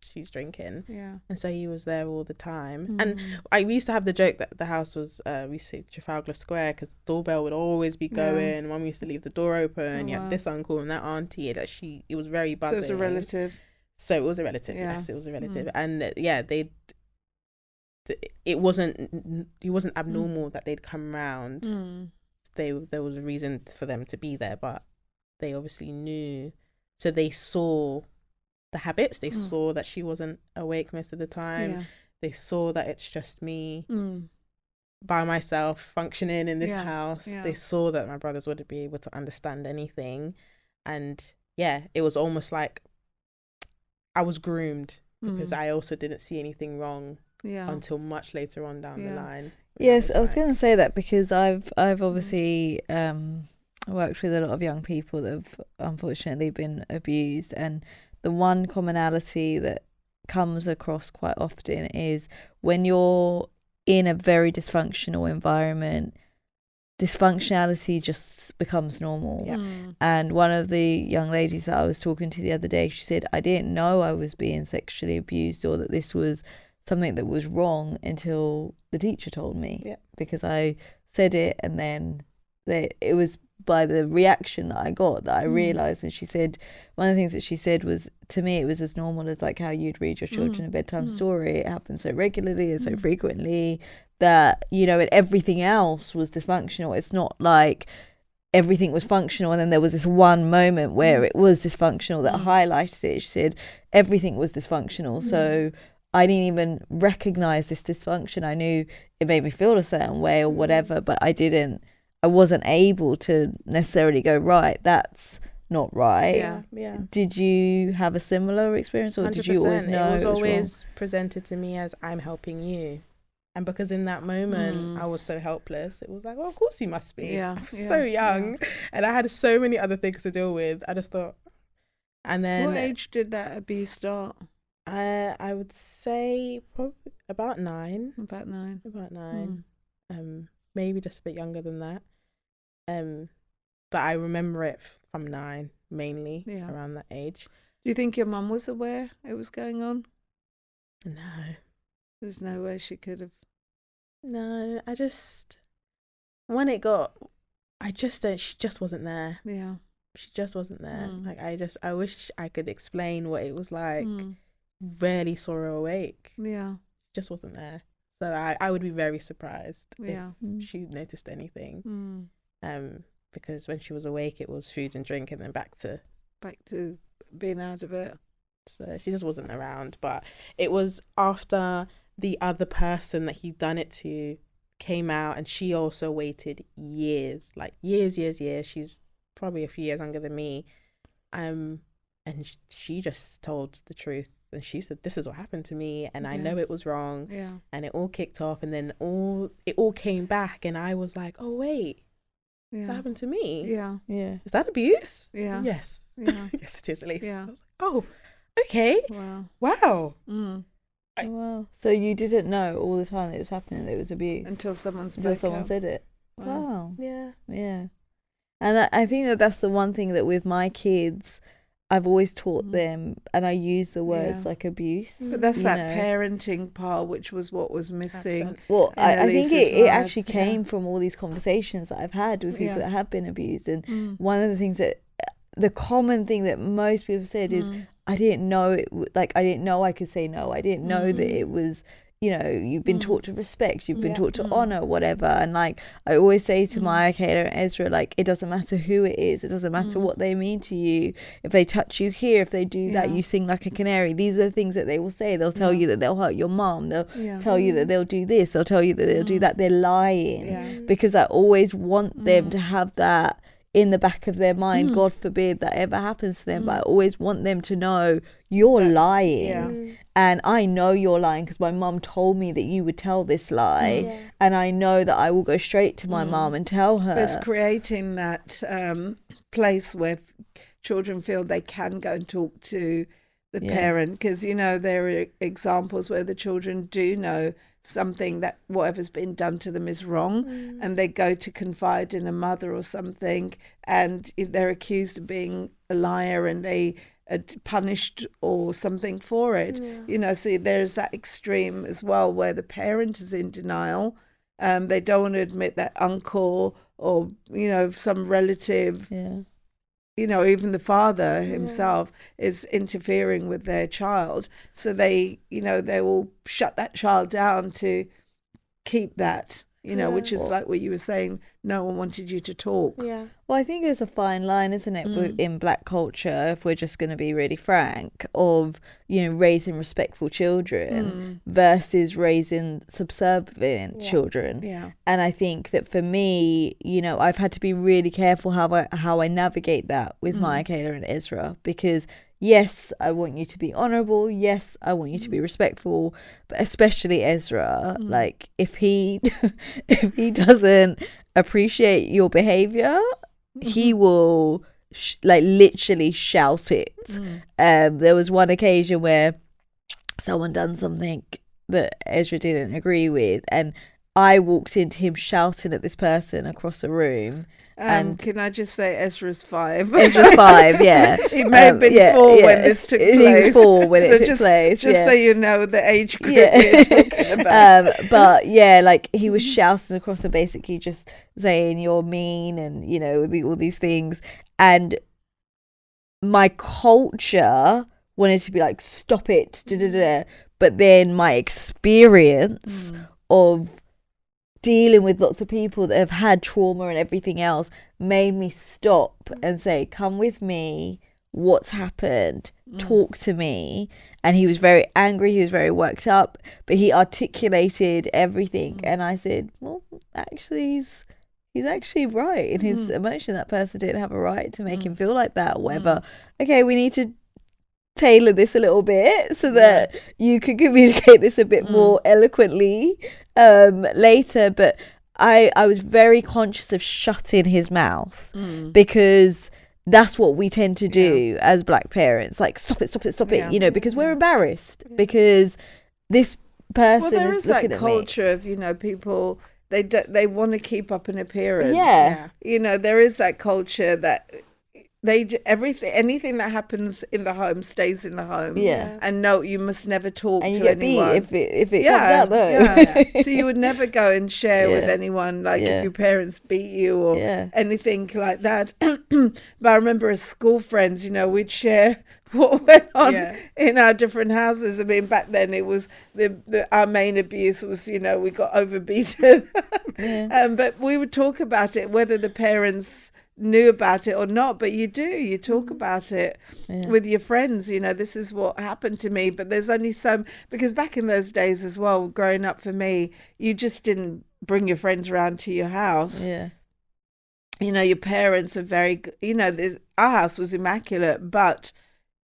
Speaker 3: she's drinking.
Speaker 2: Yeah.
Speaker 3: And so he was there all the time. And we used to have the joke that the house was, we say Trafalgar Square, because the doorbell would always be going. Mum used to leave the door open. You had this uncle and that auntie. That it was very buzzing.
Speaker 2: So it was a relative.
Speaker 3: So it was a relative. Yeah. Yes, it was a relative. And it wasn't abnormal that they'd come round. There was a reason for them to be there, but they obviously knew. So they saw the habits. They saw that she wasn't awake most of the time. Yeah. They saw that it's just me by myself functioning in this house. Yeah. They saw that my brothers wouldn't be able to understand anything. And it was almost like I was groomed because I also didn't see anything wrong until much later on down the line.
Speaker 1: Yes, I was going to say that because I've obviously worked with a lot of young people that have unfortunately been abused, and the one commonality that comes across quite often is when you're in a very dysfunctional environment, dysfunctionality just becomes normal. Yeah. And one of the young ladies that I was talking to the other day, she said, I didn't know I was being sexually abused or that this was something that was wrong until the teacher told me, because I said it, and then it was by the reaction that I got that I realised. And she said, one of the things that she said was, to me it was as normal as like how you'd read your children a bedtime story. It happened so regularly and so frequently that, and everything else was dysfunctional. It's not like everything was functional and then there was this one moment where it was dysfunctional that highlighted it. She said everything was dysfunctional. So I didn't even recognise this dysfunction. I knew it made me feel a certain way or whatever, but I wasn't able to necessarily go, right, that's not right. Yeah. Did you have a similar experience, or 100%. Did you always know
Speaker 3: it was always presented to me as, I'm helping you? And because in that moment I was so helpless, it was like, well, of course you must be. I was so young and I had so many other things to deal with. I just thought. And then,
Speaker 2: what age did that abuse start?
Speaker 3: I would say probably about 9.
Speaker 2: About 9.
Speaker 3: Maybe just a bit younger than that. But I remember it from 9 mainly, around that age.
Speaker 2: Do you think your mum was aware it was going on?
Speaker 3: No.
Speaker 2: There's no way she could have.
Speaker 3: No, when it got, she just wasn't there.
Speaker 2: Yeah.
Speaker 3: She just wasn't there. Like, I wish I could explain what it was like. Rarely saw her awake.
Speaker 2: Yeah.
Speaker 3: Just wasn't there. So I would be very surprised if she noticed anything. Because when she was awake, it was food and drink and then back to
Speaker 2: being out of it.
Speaker 3: So she just wasn't around. But it was after the other person that he'd done it to came out, and she also waited years. She's probably a few years younger than me. And she just told the truth. And she said, this is what happened to me, and I know it was wrong. Yeah. And it all kicked off, and then it all came back, and I was like, oh wait, that happened to me.
Speaker 2: Yeah.
Speaker 1: Yeah.
Speaker 3: Is that abuse?
Speaker 2: Yeah.
Speaker 3: Yes.
Speaker 2: Yeah.
Speaker 3: Yes, it is, at least.
Speaker 2: Yeah.
Speaker 3: I was like, oh, okay.
Speaker 2: Wow.
Speaker 1: Wow. So you didn't know all the time that it was happening, that it was abuse?
Speaker 2: Until someone
Speaker 1: said it. Wow.
Speaker 3: Yeah.
Speaker 1: Yeah. And I think that's the one thing that with my kids, I've always taught them, and I use the words like abuse.
Speaker 2: But that's that parenting part, which was what was missing.
Speaker 1: Absolutely. Well, I think it actually came from all these conversations that I've had with people that have been abused. And one of the things the common thing that most people said is, I didn't know I didn't know I could say no. I didn't know that it was, you've been taught to respect, you've been taught to honor, whatever. And like I always say to my Kayla and Ezra, like, it doesn't matter who it is, it doesn't matter what they mean to you. If they touch you here, if they do that, you sing like a canary. These are the things that they will say. They'll tell you that they'll hurt your mom. They'll tell you that they'll do this. They'll tell you that they'll do that. They're lying because I always want them to have that in the back of their mind. God forbid that ever happens to them, but I always want them to know you're lying. And I know you're lying because my mum told me that you would tell this lie. And I know that I will go straight to my mum and tell her.
Speaker 2: But it's creating that place where children feel they can go and talk to the parent, because, you know, there are examples where the children do know something, that whatever's been done to them is wrong, and they go to confide in a mother or something, and if they're accused of being a liar and they are punished or something for it, you know, so there's that extreme as well where the parent is in denial. They don't want to admit that uncle or, you know, some relative, you know, even the father himself is interfering with their child. So they, you know, they will shut that child down to keep that, you know, which is like what you were saying, no one wanted you to talk.
Speaker 3: Yeah.
Speaker 1: Well, I think there's a fine line, isn't it, in black culture, if we're just going to be really frank, of, you know, raising respectful children versus raising subservient children.
Speaker 2: Yeah.
Speaker 1: And I think that for me, you know, I've had to be really careful how I navigate that with Maya, Kayla and Ezra, because yes, I want you to be honourable. Yes, I want you to be respectful. But especially Ezra, like if he if he doesn't appreciate your behaviour, he will like literally shout it. There was one occasion where someone done something that Ezra didn't agree with, and I walked into him shouting at this person across the room. And
Speaker 2: can I just say Ezra's 5?
Speaker 1: Ezra's 5, yeah.
Speaker 2: He may have been 4 when this took place.
Speaker 1: He was 4 when it took place.
Speaker 2: Just so you know the age group we're talking about.
Speaker 1: But yeah, like he was shouting across and basically just saying you're mean and, you know, all these things. And my culture wanted to be like, stop it, but then my experience of dealing with lots of people that have had trauma and everything else made me stop and say, come with me, what's happened, talk to me. And he was very angry, he was very worked up, but he articulated everything. And I said, well, actually he's actually right in his emotion. That person didn't have a right to make him feel like that or whatever. Okay, we need to tailor this a little bit so that you can communicate this a bit more eloquently later. But I was very conscious of shutting his mouth because that's what we tend to do as black parents, like stop it, you know, because we're embarrassed because this person
Speaker 2: there
Speaker 1: is
Speaker 2: is that
Speaker 1: looking at
Speaker 2: culture
Speaker 1: me.
Speaker 2: of, you know, people they want to keep up an appearance. You know, there is that culture that anything that happens in the home stays in the home. And no, you must never talk
Speaker 1: and
Speaker 2: to
Speaker 1: you get
Speaker 2: anyone.
Speaker 1: beat if it comes out though.
Speaker 2: So you would never go and share with anyone, like if your parents beat you or anything like that. But I remember as school friends, you know, we'd share what went on in our different houses. I mean, back then it was our main abuse was, you know, we got overbeaten. But we would talk about it, whether the parents knew about it or not, but you talk about it with your friends, you know, this is what happened to me. But there's only some, because back in those days as well, growing up for me, you just didn't bring your friends around to your house. You know, your parents were very, you know, our house was immaculate, but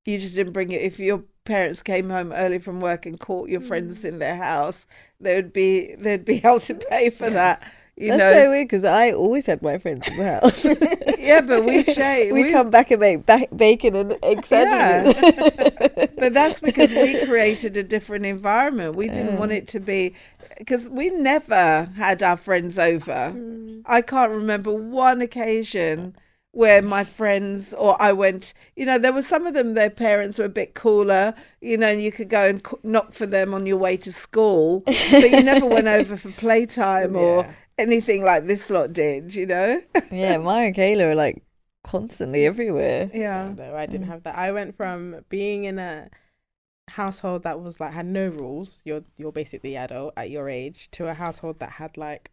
Speaker 2: you just didn't bring it. If your parents came home early from work and caught your friends in their house, they'd be held to pay for that.
Speaker 1: That's so weird because I always had my friends in the house.
Speaker 2: But we changed.
Speaker 1: We come back and make bacon and egg sandwiches.
Speaker 2: But that's because we created a different environment. We didn't want it to be, because we never had our friends over. I can't remember one occasion where my friends or I went, you know, there were some of them, their parents were a bit cooler, you know, and you could go and knock for them on your way to school, but you never went over for playtime or anything like this lot did, you know.
Speaker 1: Maya and Kayla are like constantly everywhere.
Speaker 3: No, I didn't have that. I went from being in a household that was like had no rules, you're basically adult at your age, to a household that had like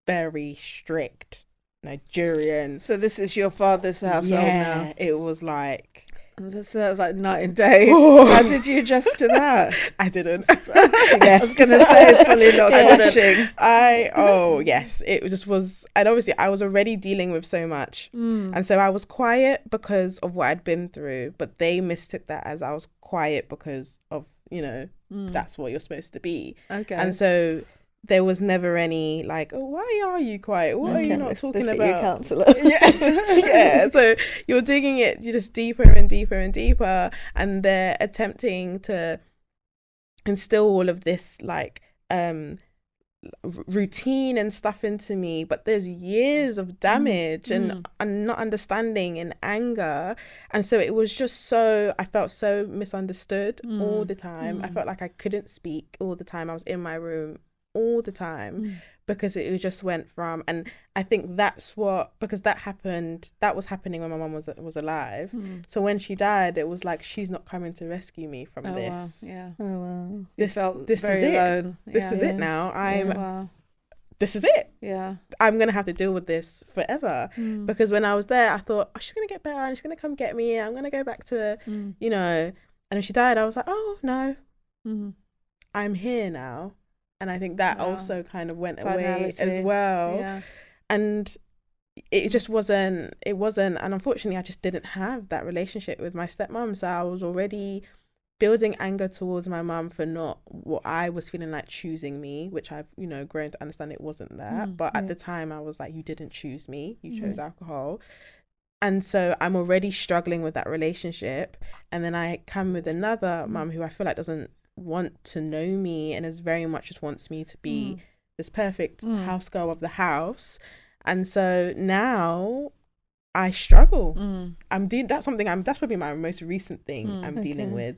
Speaker 3: very strict Nigerian.
Speaker 2: So this is your father's household now.
Speaker 3: It was like
Speaker 2: So that was like night and day. How did you adjust to that?
Speaker 3: I didn't.
Speaker 2: I was going to say it's probably not crashing.
Speaker 3: Yes, it just was. And obviously I was already dealing with so much. And so I was quiet because of what I'd been through, but they mistook that as I was quiet because of, that's what you're supposed to be.
Speaker 2: Okay.
Speaker 3: And so there was never any like, oh, why are you quiet? What are you not talking about?
Speaker 1: Your counsellor.
Speaker 3: Yeah. So you're digging it just deeper and deeper and deeper, and they're attempting to instill all of this like routine and stuff into me, but there's years of damage and not understanding and anger, and so it was just so, I felt so misunderstood all the time. I felt like I couldn't speak all the time. I was in my room all the time because it just went from, and I think that's what, because that was happening when my mum was alive. So when she died, it was like, she's not coming to rescue me from this.
Speaker 2: Wow. Yeah.
Speaker 1: Oh wow.
Speaker 3: This
Speaker 2: This
Speaker 3: is
Speaker 2: is
Speaker 3: it.
Speaker 2: alone.
Speaker 3: This is it now.
Speaker 2: Wow.
Speaker 3: This is it.
Speaker 2: Yeah.
Speaker 3: I'm gonna have to deal with this forever. Because when I was there, I thought, oh, she's gonna get better and she's gonna come get me. I'm gonna go back to, And when she died, I was like, oh no, I'm here now. And I think that also kind of went away as well.
Speaker 2: Yeah.
Speaker 3: And it just wasn't, and unfortunately I just didn't have that relationship with my stepmom. So I was already building anger towards my mum for not what I was feeling like choosing me, which I've, grown to understand it wasn't that. But at the time I was like, you didn't choose me, you chose alcohol. And so I'm already struggling with that relationship. And then I come with another mum who I feel like doesn't want to know me and is very much just wants me to be this perfect house girl of the house. And so now I struggle. That's probably my most recent thing I'm dealing with,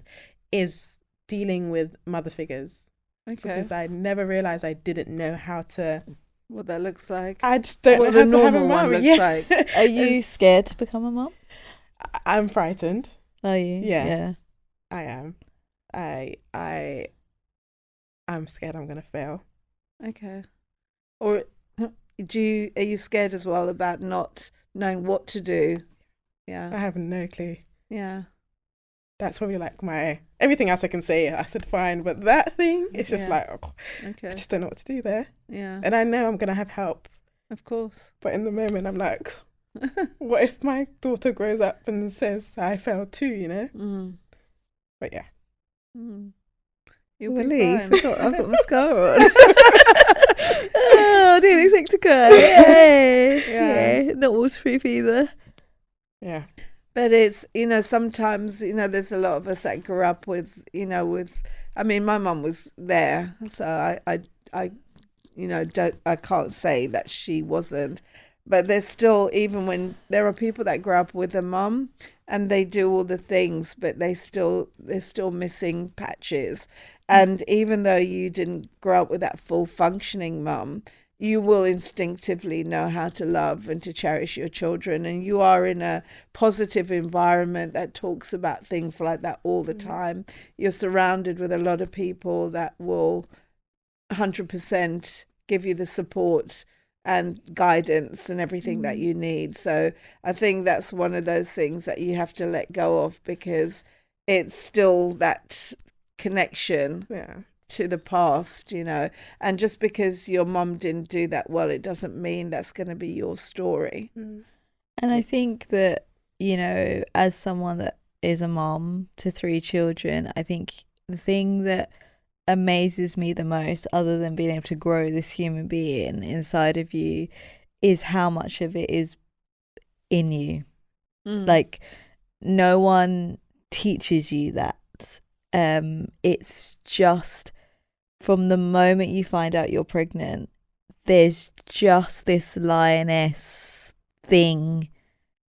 Speaker 3: is dealing with mother figures.
Speaker 2: Okay.
Speaker 3: Because I never realized I didn't know how to,
Speaker 2: what that looks like.
Speaker 3: I just don't know
Speaker 2: what the
Speaker 3: how to have a
Speaker 2: normal
Speaker 3: mum.
Speaker 2: one looks like.
Speaker 1: Are you scared to become a mum?
Speaker 3: I'm frightened.
Speaker 1: Are you?
Speaker 3: Yeah. I am. I'm scared I'm gonna fail.
Speaker 2: Okay. Or are you scared as well about not knowing what to do? Yeah.
Speaker 3: I have no clue.
Speaker 2: Yeah.
Speaker 3: That's probably like my, everything else I can say, I said fine, but that thing, it's just like,
Speaker 2: okay.
Speaker 3: I just don't know what to do there.
Speaker 2: Yeah.
Speaker 3: And I know I'm gonna have help.
Speaker 2: Of course.
Speaker 3: But in the moment I'm like, what if my daughter grows up and says I failed too, But yeah.
Speaker 2: You'll be
Speaker 1: Elise,
Speaker 2: fine.
Speaker 1: I've got mascara on. I didn't expect to cry. Yay. Yeah. Not waterproof either.
Speaker 3: Yeah.
Speaker 2: But it's, sometimes, there's a lot of us that grew up with, I mean, my mum was there, so I can't say that she wasn't. But there's still, even when there are people that grow up with a mum and they do all the things, but they're still missing patches. And even though you didn't grow up with that full functioning mum, you will instinctively know how to love and to cherish your children. And you are in a positive environment that talks about things like that all the time. You're surrounded with a lot of people that will 100% give you the support and guidance and everything that you need. So I think that's one of those things that you have to let go of, because it's still that connection to the past, and just because your mum didn't do that well, it doesn't mean that's going to be your story.
Speaker 1: And I think that, as someone that is a mom to 3 children, I think the thing that amazes me the most, other than being able to grow this human being inside of you, is how much of it is in you. Like, no one teaches you that. It's just from the moment you find out you're pregnant, there's just this lioness thing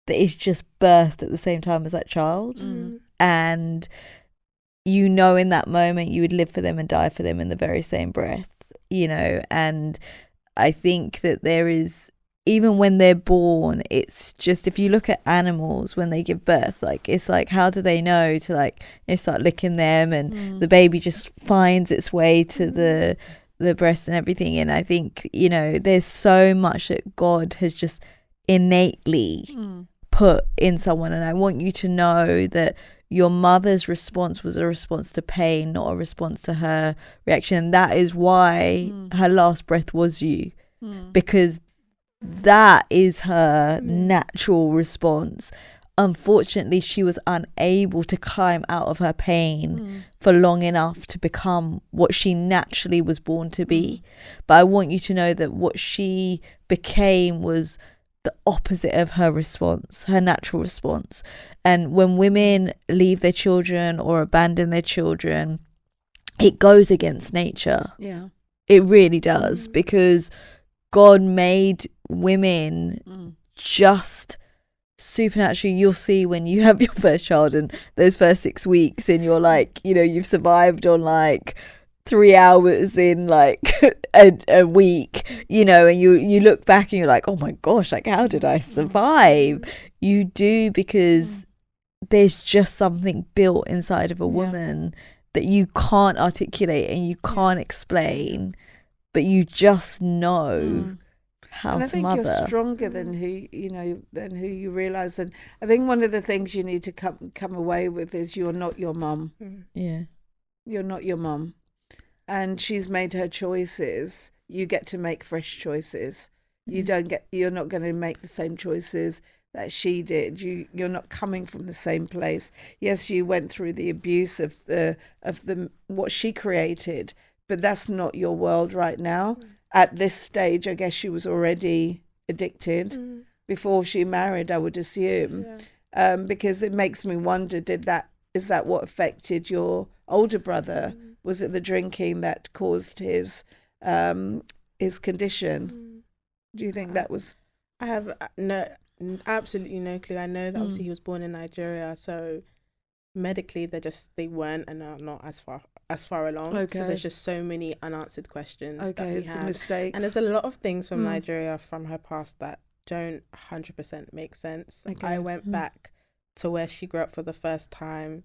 Speaker 1: that is just birthed at the same time as that child. And in that moment you would live for them and die for them in the very same breath, and I think that there is, even when they're born, it's just, if you look at animals when they give birth, like, it's like, how do they know to, like, start licking them, and the baby just finds its way to the breast and everything. And I think, there's so much that God has just innately put in someone, and I want you to know that your mother's response was a response to pain, not a response to her reaction. And that is why her last breath was you, because that is her natural response. Unfortunately, she was unable to climb out of her pain for long enough to become what she naturally was born to be. But I want you to know that what she became was the opposite of her response, her natural response. And when women leave their children or abandon their children, it goes against nature.
Speaker 2: Yeah.
Speaker 1: It really does, because God made women just supernaturally. You'll see when you have your first child and those first 6 weeks, and you're like, you know, you've survived on like 3 hours in like a week, you know, and you look back and you're like, oh my gosh, like how did I survive? You do, because there's just something built inside of a woman that you can't articulate and you can't explain, but you just know how
Speaker 2: and I
Speaker 1: to
Speaker 2: think
Speaker 1: mother.
Speaker 2: you're stronger than who you realize. And I think one of the things you need to come away with is you're not your mum.
Speaker 1: Yeah.
Speaker 2: You're not your mum. And she's made her choices. You get to make fresh choices. You're not going to make the same choices that she did. You're not coming from the same place. Yes, you went through the abuse of the what she created, but that's not your world right now. At this stage, I guess she was already addicted before she married, I would assume, because it makes me wonder, is that what affected your older brother? Was it the drinking that caused his condition? Do you think that was?
Speaker 3: I have absolutely no clue. I know that obviously he was born in Nigeria, so medically they weren't and are not as far along.
Speaker 2: Okay.
Speaker 3: So there's just so many unanswered questions.
Speaker 2: Okay, it's mistakes.
Speaker 3: And there's a lot of things from Nigeria from her past that don't 100% make sense.
Speaker 2: Okay.
Speaker 3: I went back to where she grew up for the first time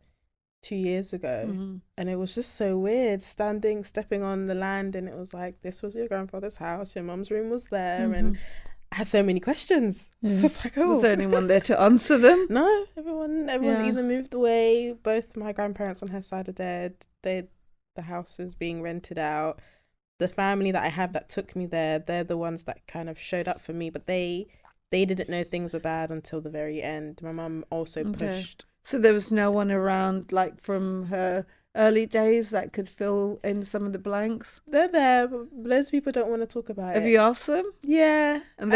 Speaker 3: 2 years ago, and it was just so weird stepping on the land, and it was like, this was your grandfather's house, your mum's room was there, and I had so many questions. It's just like,
Speaker 2: Was there anyone there to answer them?
Speaker 3: No, everyone's either moved away. Both my grandparents on her side are dead. The house is being rented out. The family that I have that took me there, they're the ones that kind of showed up for me, but they didn't know things were bad until the very end. My mum also pushed.
Speaker 2: So there was no one around, like from her early days, that could fill in some of the blanks?
Speaker 3: They're there, but loads of people don't want to talk about it.
Speaker 2: Have you asked them?
Speaker 3: Yeah.
Speaker 2: And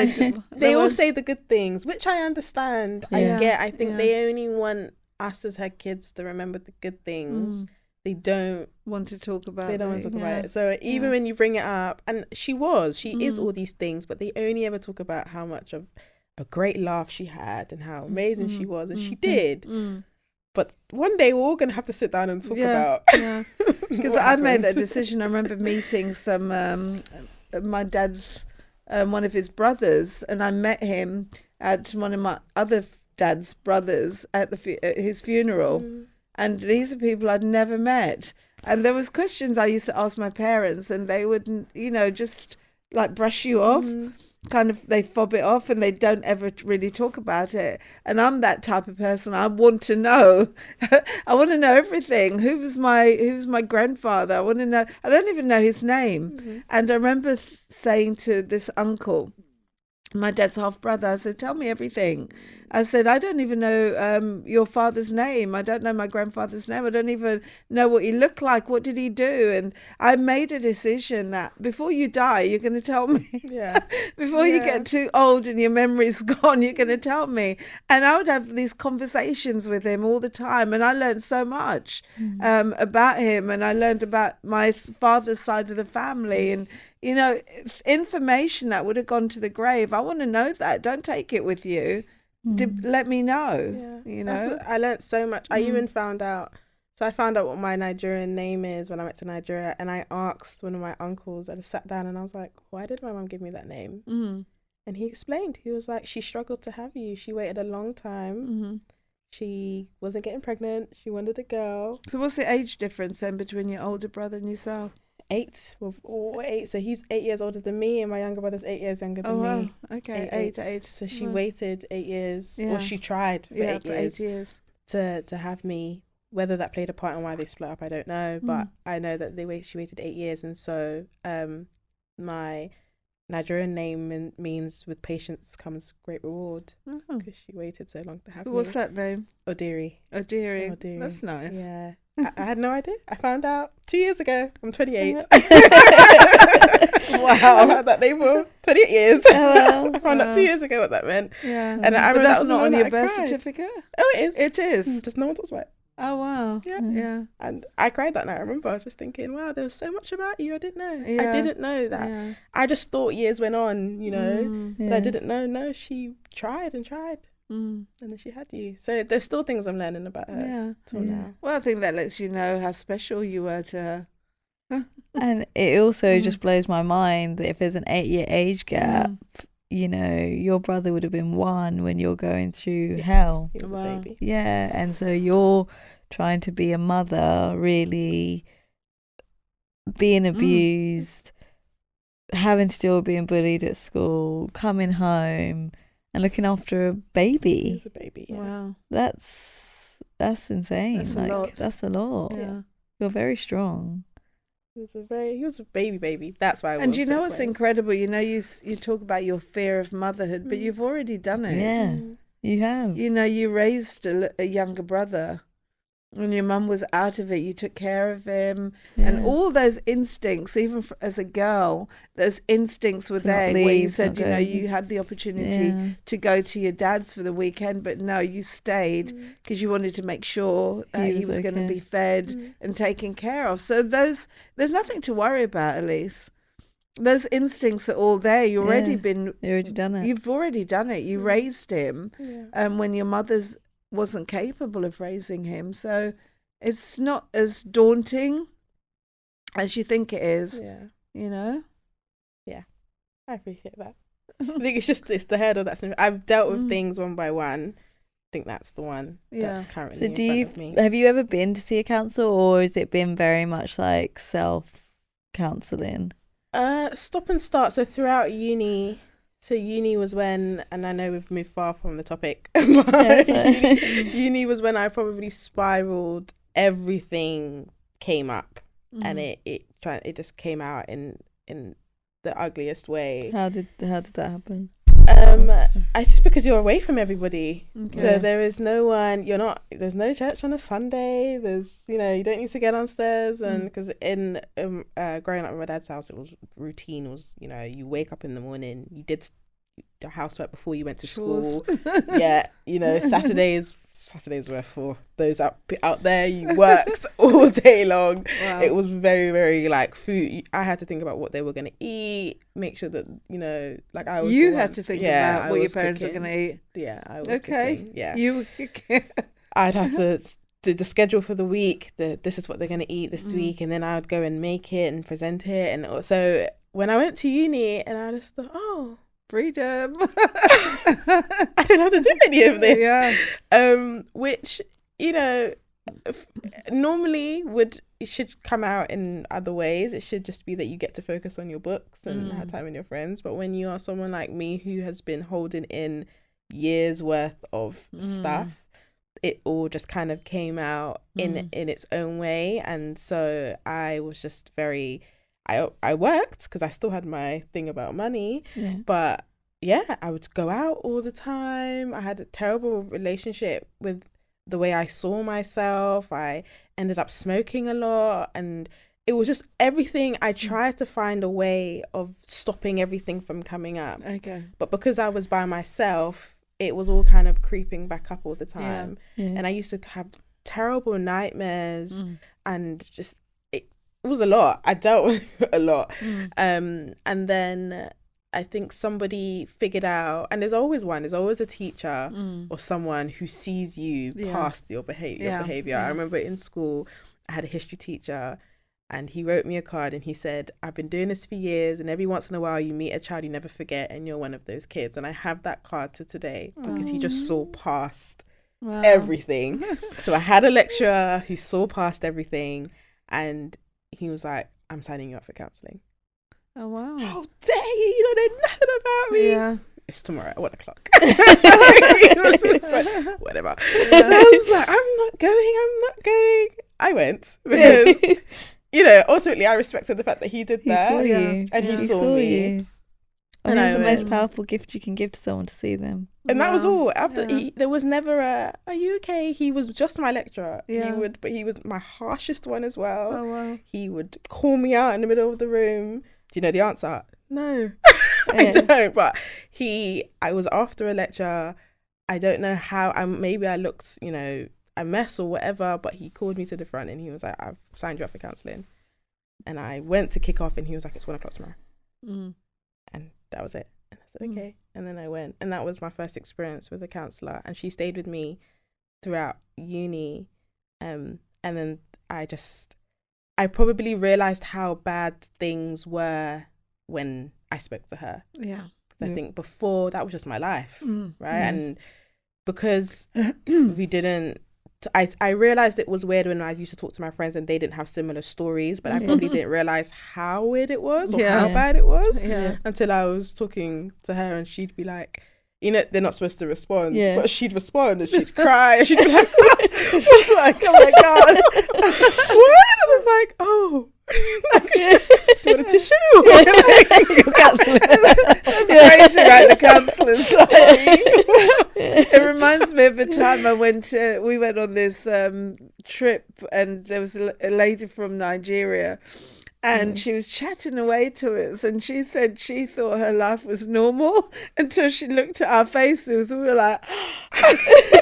Speaker 3: they all say the good things, which I understand. I think they only want us as her kids to remember the good things. They don't
Speaker 2: want to talk about it.
Speaker 3: They don't want to talk about it. So even when you bring it up, and she is all these things, but they only ever talk about how much of a great laugh she had and how amazing she was, and she did. But one day we're all going to have to sit down and talk about.
Speaker 2: Yeah, because I made that decision. I remember meeting my dad's, one of his brothers, and I met him at one of my other dad's brothers at his funeral. And these are people I'd never met. And there was questions I used to ask my parents, and they would, just like brush you off. Kind of, they fob it off and they don't ever really talk about it. And I'm that type of person. I want to know. I want to know everything. Who was my grandfather? I want to know. I don't even know his name. And I remember saying to this uncle, my dad's half brother, I said, tell me everything. I said, I don't even know your father's name. I don't know my grandfather's name. I don't even know what he looked like. What did he do? And I made a decision that before you die, you're going to tell me.
Speaker 3: Yeah.
Speaker 2: Before you get too old and your memory's gone, you're going to tell me. And I would have these conversations with him all the time. And I learned so much about him. And I learned about my father's side of the family. And information that would have gone to the grave. I want to know that. Don't take it with you. Let me know.
Speaker 3: Yeah. I learned so much. I even found out what my Nigerian name is when I went to Nigeria, and I asked one of my uncles, and I sat down and I was like, why did my mum give me that name? And he explained. He was like, she struggled to have you. She waited a long time. She wasn't getting pregnant. She wanted a girl.
Speaker 2: So what's the age difference then between your older brother and yourself?
Speaker 3: 8. We're all 8. So he's 8 years older than me, and my younger brother's 8 years younger than me.
Speaker 2: Okay, 8.
Speaker 3: So she waited 8 years,
Speaker 2: Yeah.
Speaker 3: or she tried for 8 years,
Speaker 2: 8 years
Speaker 3: to have me. Whether that played a part in why they split up, I don't know. But I know that she waited 8 years, and so my Nigerian name means with patience comes great reward, because she waited so long to have me.
Speaker 2: What's that name?
Speaker 3: Odiri.
Speaker 2: That's nice.
Speaker 3: Yeah. I had no idea. I found out 2 years ago. I'm 28. Wow. I've had that name for 28 years.
Speaker 1: Oh, well.
Speaker 3: I found out 2 years ago what that meant.
Speaker 2: Yeah.
Speaker 3: And I
Speaker 2: but that's
Speaker 3: was
Speaker 2: not on your birth
Speaker 3: cried.
Speaker 2: certificate?
Speaker 3: Oh, it is.
Speaker 2: It is.
Speaker 3: Just no one talks about it.
Speaker 2: Oh, wow. Yeah.
Speaker 3: And I cried that night. I remember just thinking, wow, there was so much about you I didn't know.
Speaker 2: Yeah.
Speaker 3: I didn't know that.
Speaker 2: Yeah.
Speaker 3: I just thought years went on, you know, but
Speaker 1: Yeah.
Speaker 3: I didn't know. No, she tried and tried. And then she had you. So there's still things I'm learning about her till now.
Speaker 2: Well, I think that lets you know how special you were to her.
Speaker 1: And it also just blows my mind that if there's an 8-year age gap, you know, your brother would have been 1 when you're going through hell.
Speaker 3: He was a baby.
Speaker 1: Yeah, and so you're trying to be a mother, really being abused, having to deal with being bullied at school, coming home and looking after a
Speaker 3: He
Speaker 1: baby.
Speaker 3: was a baby. Yeah.
Speaker 2: Wow.
Speaker 1: That's insane.
Speaker 2: That's a lot.
Speaker 1: That's a lot.
Speaker 2: Yeah.
Speaker 1: You're very strong.
Speaker 3: He was a baby. That's why.
Speaker 2: And you know what's incredible? You know, you talk about your fear of motherhood, but you've already done it.
Speaker 1: Yeah, you have.
Speaker 2: You know, you raised a younger brother. When your mum was out of it, you took care of him. And all those instincts, even as a girl, those instincts were there where you said, you know, you had the opportunity to go to your dad's for the weekend, but no, you stayed because you wanted to make sure he was going to be fed and taken care of. So there's nothing to worry about, Elise. Those instincts are all there. You've already
Speaker 1: done it.
Speaker 2: You've already done it. You raised him when your mother's wasn't capable of raising him, so it's not as daunting as you think it is. You know.
Speaker 3: I appreciate that. I think it's the hurdle that's I've dealt with things one by one. I think that's the one that's currently
Speaker 1: so
Speaker 3: in front of me.
Speaker 1: Have you ever been to see a counsellor, or has it been very much like self counselling?
Speaker 3: Stop and start. So throughout uni. So uni was when, and I know we've moved far from the topic, but uni was when I probably spiraled. Everything came up, and it just came out in the ugliest way.
Speaker 1: How did that happen?
Speaker 3: I just because you're away from everybody, so there is no one. There's no church on a Sunday. There's you don't need to get downstairs, and because in growing up in my dad's house, it was routine. It was you wake up in the morning, you did the housework before you went to school. Saturdays were for those out there. You worked all day long. Wow. It was very, very like food. I had to think about what they were going to eat, make sure that I was. You
Speaker 2: had to think about what your parents were going to eat.
Speaker 3: Yeah, I was.
Speaker 2: Okay.
Speaker 3: Cooking. Yeah,
Speaker 2: you were cooking.
Speaker 3: I'd have to do the schedule for the week. This is what they're going to eat this week, and then I would go and make it and present it. And so when I went to uni, and I just thought, oh.
Speaker 2: Freedom.
Speaker 3: I don't have to do any of this.
Speaker 2: Yeah.
Speaker 3: Which normally it should come out in other ways. It should just be that you get to focus on your books and have time with your friends. But when you are someone like me who has been holding in years worth of stuff, it all just kind of came out in its own way. And so I was just very. I worked because I still had my thing about money, but I would go out all the time. I had a terrible relationship with the way I saw myself. I ended up smoking a lot, and it was just everything. I tried to find a way of stopping everything from coming up.
Speaker 2: Okay.
Speaker 3: But because I was by myself, it was all kind of creeping back up all the time.
Speaker 1: Yeah.
Speaker 3: And I used to have terrible nightmares and just it was a lot. I dealt with a lot. And then I think somebody figured out, and there's always a teacher or someone who sees you past your behavior. I remember in school, I had a history teacher, and he wrote me a card and he said, I've been doing this for years, and every once in a while you meet a child you never forget, and you're one of those kids. And I have that card to today because he just saw past everything. So I had a lecturer who saw past everything, and he was like, I'm signing you up for counselling.
Speaker 2: Oh, wow.
Speaker 3: How dare you don't know nothing about me.
Speaker 2: Yeah.
Speaker 3: It's tomorrow at 1 o'clock. Whatever. Yeah. I was like, I'm not going. I went because, ultimately I respected the fact that he did that.
Speaker 1: He saw you.
Speaker 3: And he saw me.
Speaker 1: You. And it's the most powerful gift you can give to someone, to see them.
Speaker 3: And that was all. There was never a, are you okay? He was just my lecturer.
Speaker 2: Yeah.
Speaker 3: But he was my harshest one as well.
Speaker 2: Oh, wow.
Speaker 3: He would call me out in the middle of the room. Do you know the answer? No. I don't. But I was after a lecture. I don't know how. Maybe I looked, a mess or whatever, but he called me to the front and he was like, I've signed you up for counselling. And I went to kick off and he was like, it's 1 o'clock tomorrow. And that was it. And I said, okay. And then I went. And that was my first experience with a counsellor. And she stayed with me throughout uni. And then I probably realised how bad things were when I spoke to her.
Speaker 2: Yeah.
Speaker 3: I think before, that was just my life, right? And because we didn't... I realised it was weird when I used to talk to my friends and they didn't have similar stories, but I probably didn't realise how weird it was or how bad it was until I was talking to her and she'd be like, they're not supposed to respond, but she'd respond and she'd cry and she'd be like, it's like, oh my God. What? And I'm like, oh. Do you want a tissue?
Speaker 2: That's crazy, right? The counsellors. It reminds me of a time we went on this trip and there was a lady from Nigeria and she was chatting away to us and she said she thought her life was normal until she looked at our faces. We were like,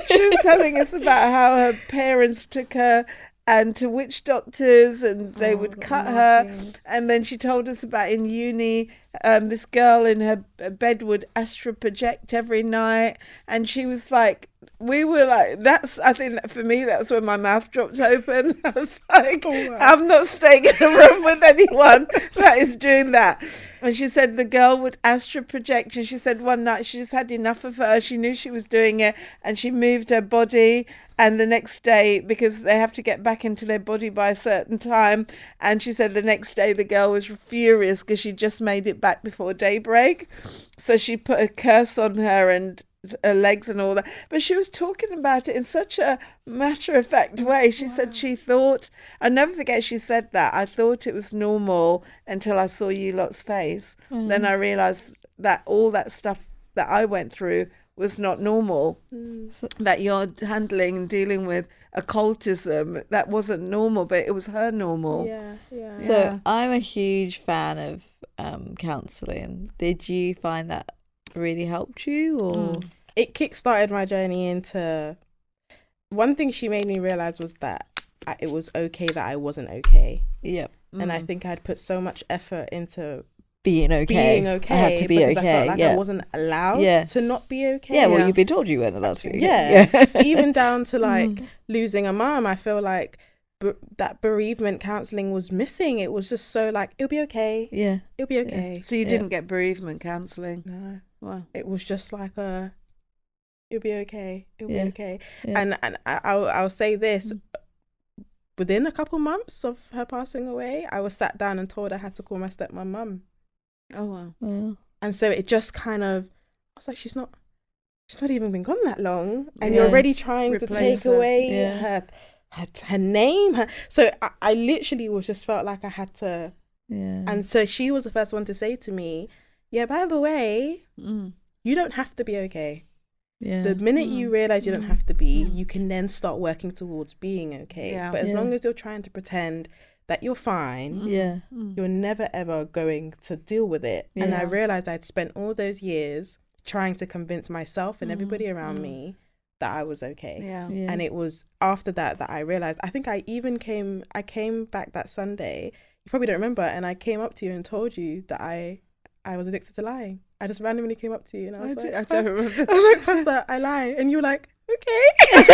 Speaker 2: she was telling us about how her parents took her and to witch doctors and they would cut her. And then she told us about in uni, this girl in her bed would astral project every night. And she was like, we were like, I think that for me, that's when my mouth dropped open. I was like, I'm not staying in a room with anyone that is doing that. And she said the girl would astral project. And she said one night she just had enough of her. She knew she was doing it and she moved her body. And the next day, because they have to get back into their body by a certain time. And she said the next day the girl was furious because she just made it back before daybreak. So she put a curse on her and her legs and all that. But she was talking about it in such a matter-of-fact way. She said she thought, I'll never forget she said that, I thought it was normal until I saw you lot's face. Then I realised that all that stuff that I went through was not normal. That you're handling and dealing with occultism, that wasn't normal, but it was her normal.
Speaker 1: So I'm a huge fan of counselling. Did you find that really helped you, or
Speaker 3: it kick-started my journey into... One thing she made me realise was that it was okay that I wasn't okay. And I think I'd put so much effort into
Speaker 1: being okay.
Speaker 3: I
Speaker 1: had to be
Speaker 3: because
Speaker 1: okay.
Speaker 3: I felt like I wasn't allowed to not be okay.
Speaker 1: Well, you've been told you weren't allowed to be.
Speaker 3: Even down to like losing a mum, I feel like that bereavement counselling was missing. It was just so like, it'll be okay. It'll be okay.
Speaker 2: So you didn't get bereavement counselling?
Speaker 3: No.
Speaker 2: Wow.
Speaker 3: It was just like it'll be okay. It'll be okay. And I'll say this. Within a couple months of her passing away, I was sat down and told I had to call my stepmom mum.
Speaker 2: Oh wow.
Speaker 3: And so it just kind of, I was like, she's not even been gone that long, and you're already trying to take away her name. So I literally just felt like I had to. And so she was the first one to say to me, by the way, you don't have to be okay. The minute you realize you don't have to be, you can then start working towards being okay. But as long as you're trying to pretend that you're fine, you're never ever going to deal with it. And I realized I'd spent all those years trying to convince myself and everybody around me that I was okay. And it was after that I realized, I think I came back that Sunday, you probably don't remember, and I came up to you and told you that I was addicted to lying. I just randomly came up to you and I was like,
Speaker 2: I don't remember.
Speaker 3: I was like, Pastor, I lie. And you were like, okay. And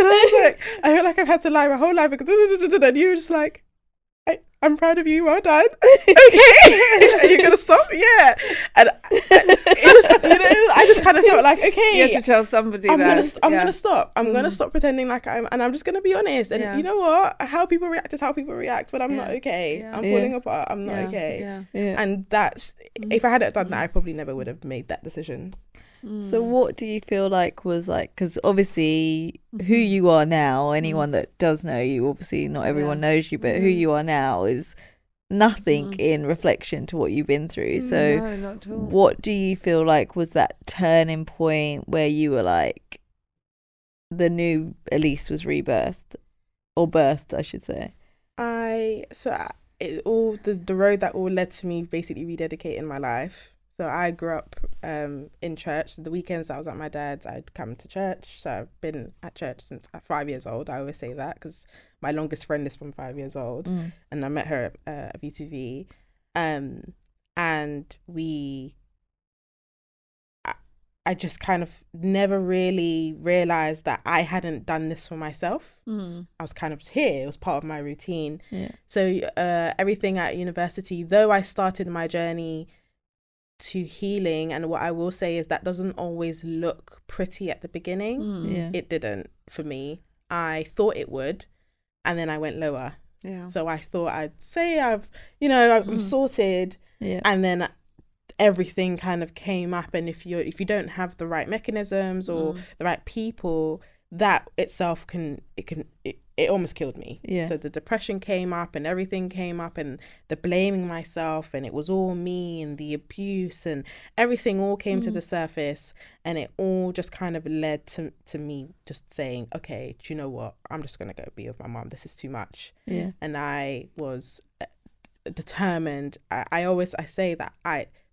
Speaker 3: I was like, I feel like I've had to lie my whole life because, and you were just like, I'm proud of you. Well done. Okay. Are you going to stop? Yeah. And it was, I just kind of felt like, okay.
Speaker 2: You have to tell somebody
Speaker 3: I'm
Speaker 2: that.
Speaker 3: going to stop. I'm going to stop pretending like and I'm just going to be honest. And you know what? How people react is how people react, but I'm not okay.
Speaker 2: Yeah.
Speaker 3: I'm falling apart. I'm not okay.
Speaker 1: Yeah.
Speaker 3: And that's, if I hadn't done that, I probably never would have made that decision.
Speaker 1: So what do you feel like was like, because obviously who you are now, anyone that does know you, obviously not everyone knows you, but who you are now is nothing in reflection to what you've been through. So
Speaker 2: No, not at all.
Speaker 1: what do you feel like was that turning point where you were like, the new Elise was rebirthed, or birthed, I should say?
Speaker 3: The road that all led to me basically rededicating my life. So I grew up in church. So the weekends I was at my dad's, I'd come to church. So I've been at church since 5 years old. I always say that because my longest friend is from 5 years old. And I met her at V2V. And I just kind of never really realized that I hadn't done this for myself. I was kind of here. It was part of my routine.
Speaker 1: Yeah.
Speaker 3: So everything at university, though I started my journey to healing, and what I will say is that doesn't always look pretty at the beginning. It didn't for me. I thought it would, and then I went lower. So I thought I'd say I'm sorted, and then everything kind of came up. And if you don't have the right mechanisms or the right people, that itself it almost killed me. So the depression came up and everything came up, and the blaming myself, and it was all me, and the abuse and everything all came to the surface, and it all just kind of led to me just saying, okay, do you know what? I'm just going to go be with my mom. This is too much. And I was determined. I say that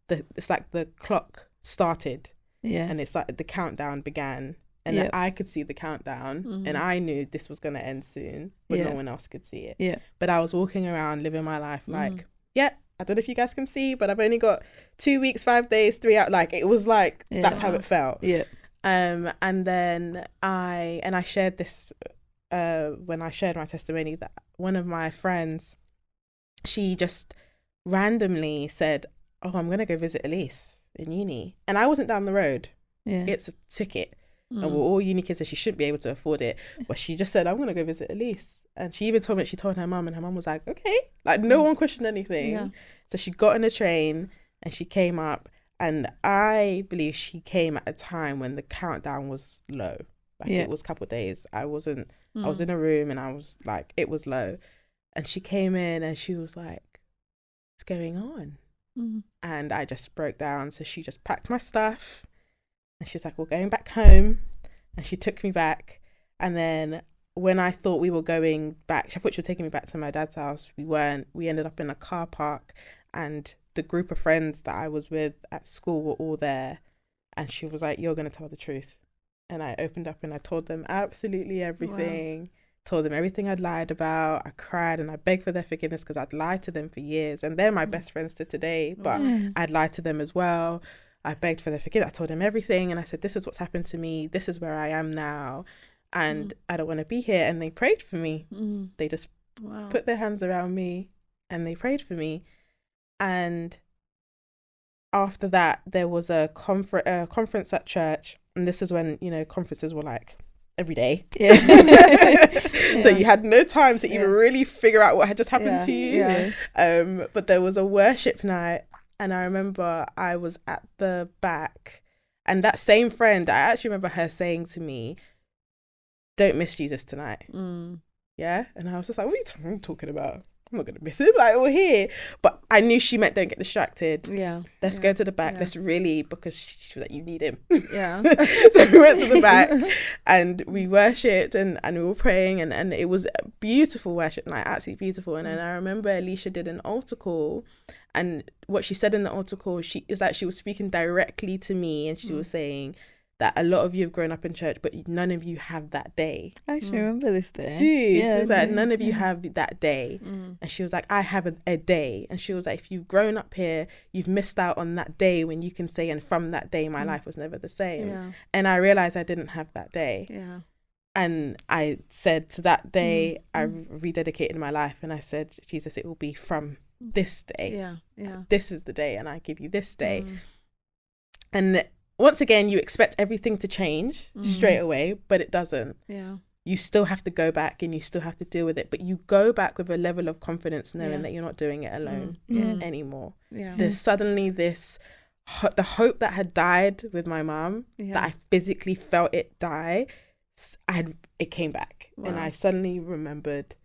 Speaker 3: it's like the clock started and it's like the countdown began. And I could see the countdown, and I knew this was going to end soon, but no one else could see it. But I was walking around living my life like, I don't know if you guys can see, but I've only got 2 weeks, 5 days, 3 out. Like, it was like, that's how it felt. And then I shared this, when I shared my testimony, that one of my friends, she just randomly said, oh, I'm going to go visit Elise in uni. And I wasn't down the road. It's a ticket. And we're all uni kids, so she shouldn't be able to afford it. But she just said, I'm going to go visit Elise. And she even told me, she told her mum, and her mum was like, okay. Like, no one questioned anything. So she got on a train and she came up. And I believe she came at a time when the countdown was low. Like, it was a couple of days. I was in a room, and I was like, it was low. And she came in and she was like, what's going on? And I just broke down. So she just packed my stuff. And she's like, we're going back home. And she took me back. And then when I thought we were going back, I thought she was taking me back to my dad's house. We weren't. We ended up in a car park. And the group of friends that I was with at school were all there. And she was like, you're going to tell the truth. And I opened up and I told them absolutely everything. Wow. Told them everything I'd lied about. I cried and I begged for their forgiveness because I'd lied to them for years. And they're my best friends to today. But I'd lied to them as well. I begged for their forgiveness. I told them everything, and I said, this is what's happened to me. This is where I am now, and I don't want to be here. And they prayed for me. They just put their hands around me, and they prayed for me. And after that, there was a conference at church, and this is when, conferences were like every day. So you had no time to even really figure out what had just happened to you. But there was a worship night. And I remember I was at the back, and that same friend, I actually remember her saying to me, don't miss Jesus tonight. Yeah. And I was just like, what are you talking about? I'm not going to miss him. Like, we're here. But I knew she meant don't get distracted. Let's go to the back. Let's really, because she was like, you need him. So we went to the back and we worshipped and we were praying and it was a beautiful worship night, absolutely beautiful. And then I remember Alicia did an altar call, and what she said in the altar call, she was speaking directly to me, and she was saying that a lot of you have grown up in church, but none of you have that day.
Speaker 1: I actually remember this day.
Speaker 3: Dude, she was like, none of you have that day. And she was like, I have a day. And she was like, if you've grown up here, you've missed out on that day when you can say, and from that day, my life was never the same. And I realized I didn't have that day. And I said, so that day I rededicated my life, and I said, Jesus, it will be from this day.
Speaker 2: Yeah.
Speaker 3: This is the day, and I give you this day. And once again, you expect everything to change straight away, but it doesn't.
Speaker 2: Yeah.
Speaker 3: You still have to go back and you still have to deal with it, but you go back with a level of confidence knowing that you're not doing it alone anymore.
Speaker 2: Yeah.
Speaker 3: There's suddenly this, the hope that had died with my mum, that I physically felt it die, it came back.
Speaker 2: Wow.
Speaker 3: And I suddenly remembered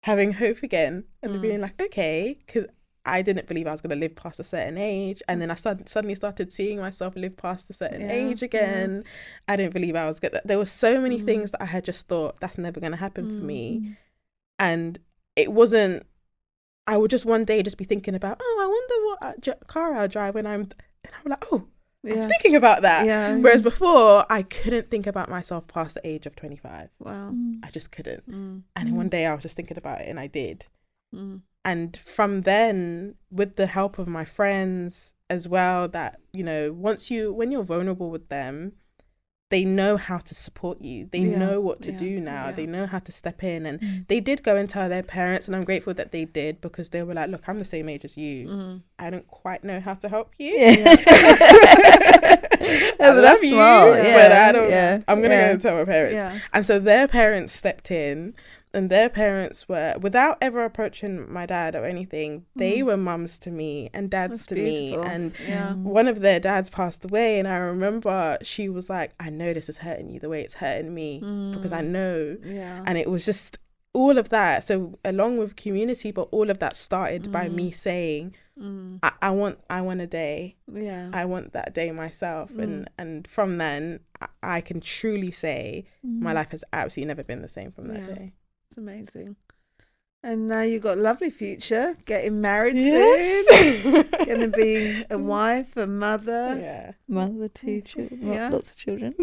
Speaker 3: having hope again and being like, okay, because I didn't believe I was going to live past a certain age. And then I suddenly started seeing myself live past a certain age again. I didn't believe I was going to. There were so many things that I had just thought, that's never going to happen for me. And it wasn't, I would just one day just be thinking about, oh, I wonder what car I'll drive when and I'm like, oh, I'm thinking about that.
Speaker 2: Yeah.
Speaker 3: Whereas before, I couldn't think about myself past the age of 25.
Speaker 2: Wow.
Speaker 3: I just couldn't. And one day I was just thinking about it, and I did. And from then, with the help of my friends as well, that, you know, when you're vulnerable with them, they know how to support you. They know what to do now. They know how to step in. And they did go and tell their parents, and I'm grateful that they did, because they were like, look, I'm the same age as you. I don't quite know how to help you. I love you, but I don't. I'm going to go and tell my parents. And so their parents stepped in. And their parents were, without ever approaching my dad or anything, they were mums to me and dads to me. And one of their dads passed away. And I remember she was like, I know this is hurting you the way it's hurting me, because I know. And it was just all of that. So along with community, but all of that started by me saying, I want a day. I want that day myself. And from then, I can truly say my life has absolutely never been the same from that day.
Speaker 2: It's amazing. And now you've got a lovely future, getting married
Speaker 3: soon,
Speaker 2: going to be a wife, a mother.
Speaker 1: Mother, 2 children, lots of children.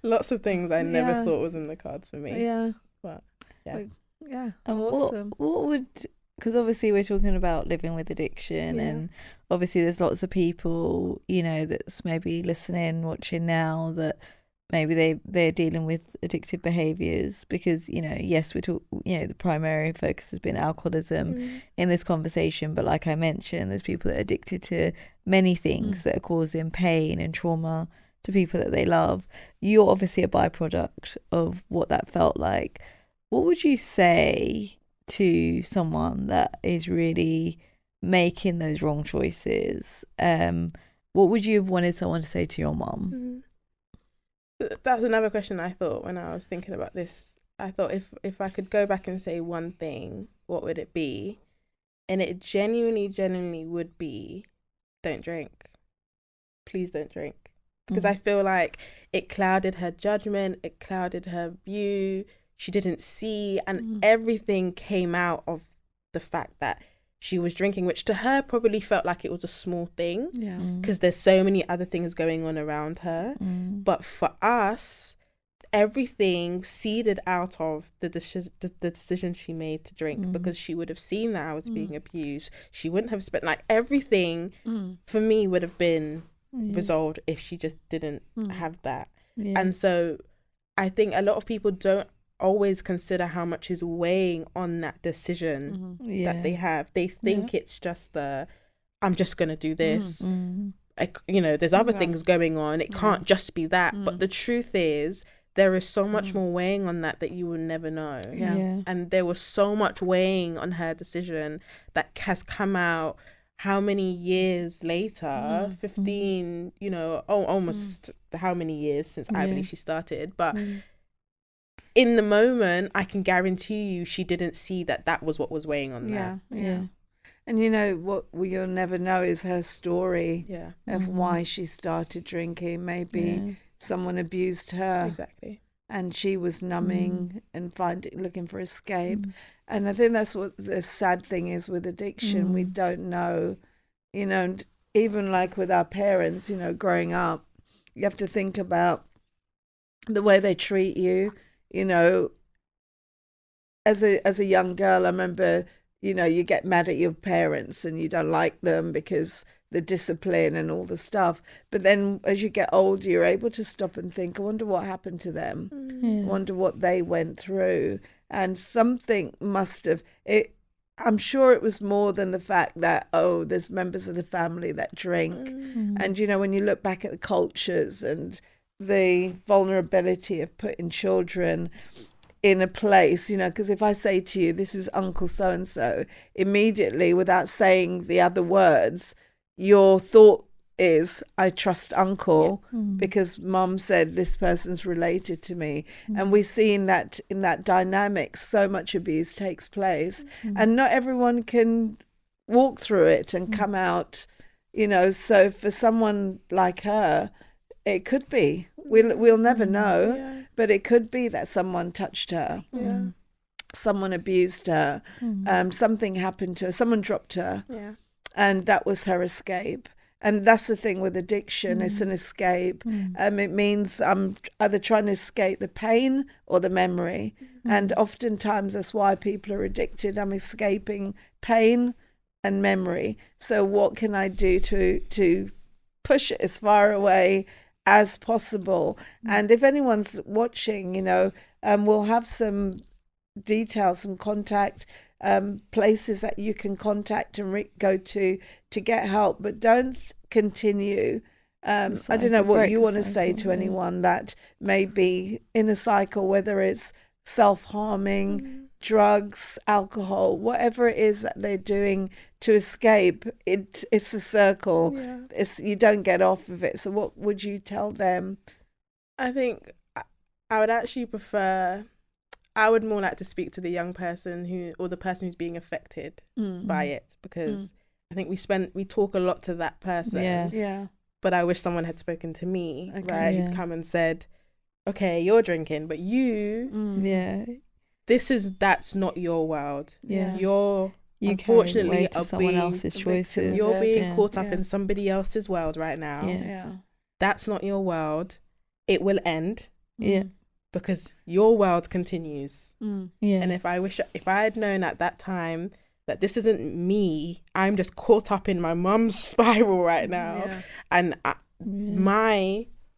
Speaker 3: Lots of things I never thought was in the cards for me. But
Speaker 2: awesome.
Speaker 1: What would, because obviously we're talking about living with addiction, and obviously there's lots of people, you know, that's maybe listening, watching now, that maybe they're dealing with addictive behaviors, because, you know, yes, we talk, you know, the primary focus has been alcoholism in this conversation, but like I mentioned, there's people that are addicted to many things that are causing pain and trauma to people that they love. You're obviously a byproduct of what that felt like. What would you say to someone that is really making those wrong choices? What would you have wanted someone to say to your mum?
Speaker 3: That's another question I thought when I was thinking about this. I thought, if I could go back and say one thing, what would it be? And it genuinely would be, don't drink. Please don't drink. Because I feel like it clouded her judgment, it clouded her view. She didn't see, and everything came out of the fact that she was drinking, which to her probably felt like it was a small thing, because there's so many other things going on around her. But for us, everything seeded out of the decision she made to drink, because she would have seen that I was being abused. She wouldn't have spent, like, everything for me would have been resolved if she just didn't have that. And so I think a lot of people don't always consider how much is weighing on that decision that they have. They think it's just I'm just gonna do this. You know, there's other things going on. It can't just be that. But the truth is, there is so much more weighing on that you will never know. And there was so much weighing on her decision that has come out how many years later, 15, you know, almost how many years since I believe she started. But in the moment, I can guarantee you she didn't see that was what was weighing on that.
Speaker 2: And you know, what you'll never know is her story of why she started drinking. Maybe someone abused her.
Speaker 3: Exactly.
Speaker 2: And she was numbing and looking for escape. And I think that's what the sad thing is with addiction. We don't know, you know, and even like with our parents, you know, growing up, you have to think about the way they treat you. You know, as a young girl, I remember, you know, you get mad at your parents and you don't like them because the discipline and all the stuff. But then as you get older, you're able to stop and think, I wonder what happened to them. I wonder what they went through. And something must have, I'm sure it was more than the fact that, oh, there's members of the family that drink. And, you know, when you look back at the cultures and the vulnerability of putting children in a place, you know, because if I say to you, this is Uncle so-and-so, immediately, without saying the other words, your thought is, I trust Uncle because Mum said this person's related to me. And we see in that dynamic, so much abuse takes place. And not everyone can walk through it and come out, you know. So for someone like her, it could be, we'll never know, but it could be that someone touched her, someone abused her, something happened to her, someone dropped her, and that was her escape. And that's the thing with addiction, it's an escape. It means I'm either trying to escape the pain or the memory. And oftentimes that's why people are addicted. I'm escaping pain and memory. So what can I do to push it as far away as possible? And if anyone's watching, you know, we'll have some details, some contact places that you can contact and go to get help, but don't continue. I don't know what you want to say to anyone that may be in a cycle, whether it's self-harming, drugs, alcohol, whatever it is that they're doing to escape. It's a circle. You don't get off of it. So what would you tell them?
Speaker 3: I think I would actually prefer, I would more like to speak to the young person or the person who's being affected by it, because I think we talk a lot to that person. But I wish someone had spoken to me, right? Who'd come and said, okay, you're drinking, but that's not your world. You're unfortunately
Speaker 1: someone else's choices.
Speaker 3: You're being caught up in somebody else's world right now. That's not your world. It will end. Because your world continues. And if I had known at that time that this isn't me, I'm just caught up in my mum's spiral right now, and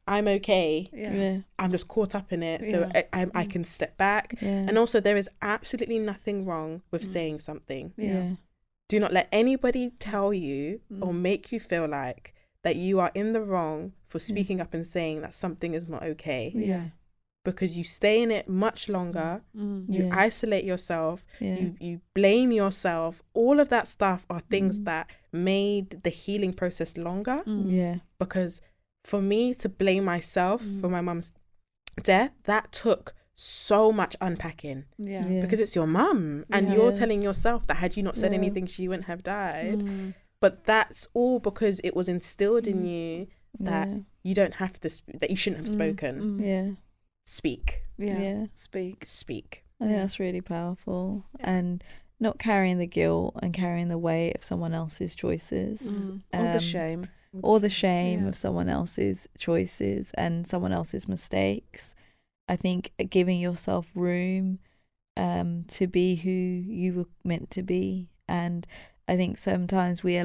Speaker 3: I'm okay. I'm just caught up in it, so I can step back. And also, there is absolutely nothing wrong with saying something. Do not let anybody tell you or make you feel like that you are in the wrong for speaking up and saying that something is not okay. Because you stay in it much longer, you isolate yourself, you blame yourself. All of that stuff are things that made the healing process longer. Because for me to blame myself for my mum's death, that took so much unpacking. Because it's your mum, and you're telling yourself that had you not said anything, she wouldn't have died. But that's all because it was instilled in you that you don't have to, that you shouldn't have spoken. Speak. Speak.
Speaker 1: I think that's really powerful. And not carrying the guilt and carrying the weight of someone else's choices.
Speaker 2: Or the shame.
Speaker 1: Or the shame of someone else's choices and someone else's mistakes. I think giving yourself room to be who you were meant to be. And I think sometimes we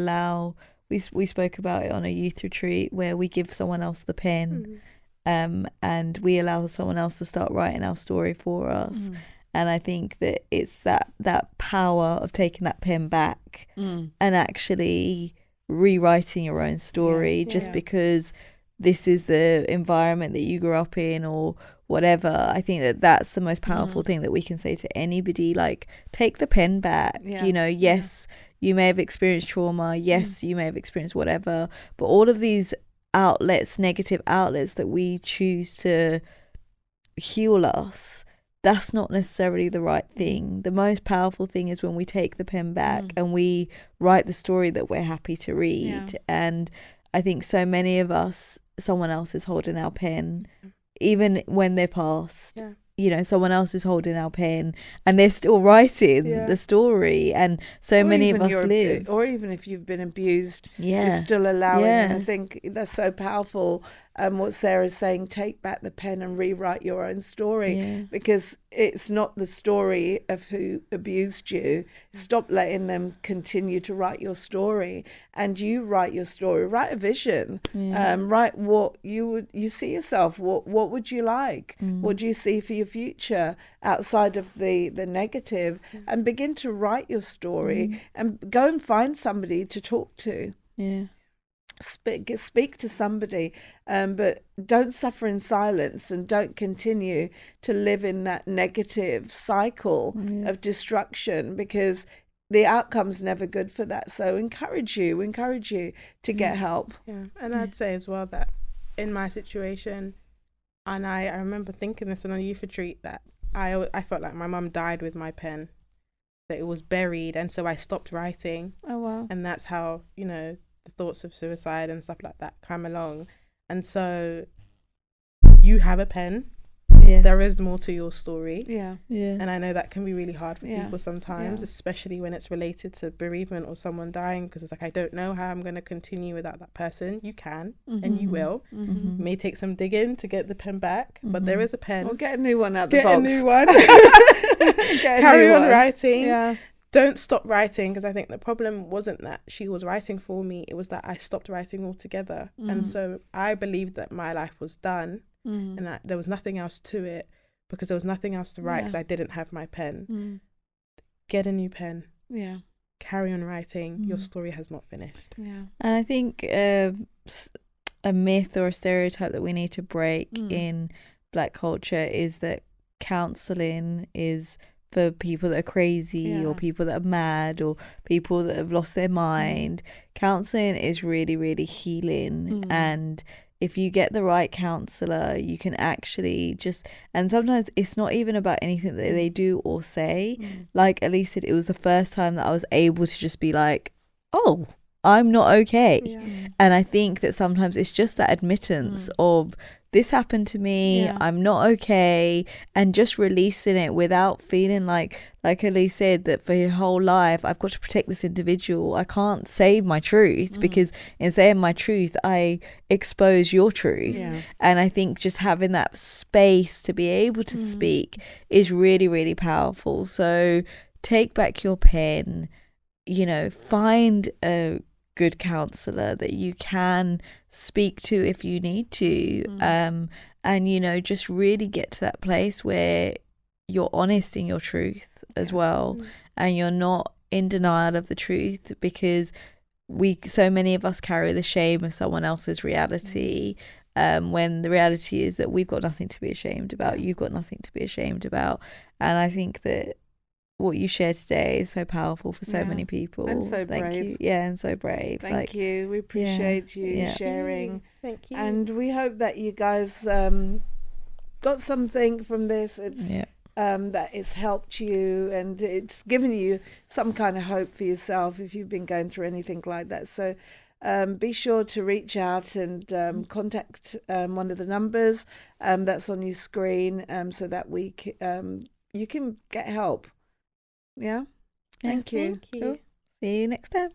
Speaker 1: spoke about it on a youth retreat where we give someone else the pen. And we allow someone else to start writing our story for us. And I think that it's that power of taking that pen back and actually rewriting your own story just because this is the environment that you grew up in or whatever. I think that's the most powerful thing that we can say to anybody. Like, take the pen back. You know, yes, you may have experienced trauma. Yes, you may have experienced whatever. But all of these negative outlets that we choose to heal us, that's not necessarily the right thing. The most powerful thing is when we take the pen back and we write the story that we're happy to read. And I think so many of us, someone else is holding our pen, even when they're past. you know, someone else is holding our pen and they're still writing the story, and so many of us live.
Speaker 2: Or even if you've been abused,
Speaker 1: Yeah.
Speaker 2: you're still allowing. And I think that's so powerful. What Sarah's saying, take back the pen and rewrite your own story, because it's not the story of who abused you. Stop letting them continue to write your story, and you write your story. Write a vision. Write what you see yourself. What would you like? What do you see for your future outside of the negative? And begin to write your story, and go and find somebody to talk to. Speak to somebody, but don't suffer in silence, and don't continue to live in that negative cycle of destruction, because the outcome's never good for that. So encourage you to get help.
Speaker 3: And I'd say as well that in my situation, and I remember thinking this on a youth retreat, that I felt like my mum died with my pen, that it was buried, and so I stopped writing.
Speaker 2: Oh wow.
Speaker 3: And that's how, you know, the thoughts of suicide and stuff like that come along. And so you have a pen. There is more to your story. And I know that can be really hard for people sometimes, especially when it's related to bereavement or someone dying, because it's like, I don't know how I'm going to continue without that person. You can, and you will. It may take some digging to get the pen back, but there is a pen.
Speaker 2: Or get a new one out the box.
Speaker 3: Get a new one. Carry on writing. Don't stop writing, because I think the problem wasn't that she was writing for me, it was that I stopped writing altogether. And so I believed that my life was done, and that there was nothing else to it, because there was nothing else to write, because I didn't have my pen. Get a new pen. Carry on writing. Your story has not finished.
Speaker 1: And I think a myth or a stereotype that we need to break in Black culture is that counselling is for people that are crazy or people that are mad or people that have lost their mind. Counselling is really, really healing. And if you get the right counsellor, you can actually just, and sometimes it's not even about anything that they do or say. Like Elise said, it was the first time that I was able to just be like, oh, I'm not okay. And I think that sometimes it's just that admittance of, this happened to me, I'm not okay, and just releasing it without feeling like Elise said, that for your whole life I've got to protect this individual. I can't say my truth, because in saying my truth I expose your truth. And I think just having that space to be able to speak is really, really powerful. So take back your pen, you know, find a good counsellor that you can speak to if you need to, and you know, just really get to that place where you're honest in your truth as well, and you're not in denial of the truth, because so many of us carry the shame of someone else's reality, when the reality is that we've got nothing to be ashamed about. You've got nothing to be ashamed about. And I think that what you shared today is so powerful for so many people.
Speaker 2: And so brave.
Speaker 1: Thank you. And so brave.
Speaker 2: Thank you. We appreciate you sharing.
Speaker 3: Thank you.
Speaker 2: And we hope that you guys got something from this. It's that it's helped you, and it's given you some kind of hope for yourself if you've been going through anything like that. So be sure to reach out and contact one of the numbers that's on your screen, so that you can get help. Thank you.
Speaker 1: Cool. See you next time.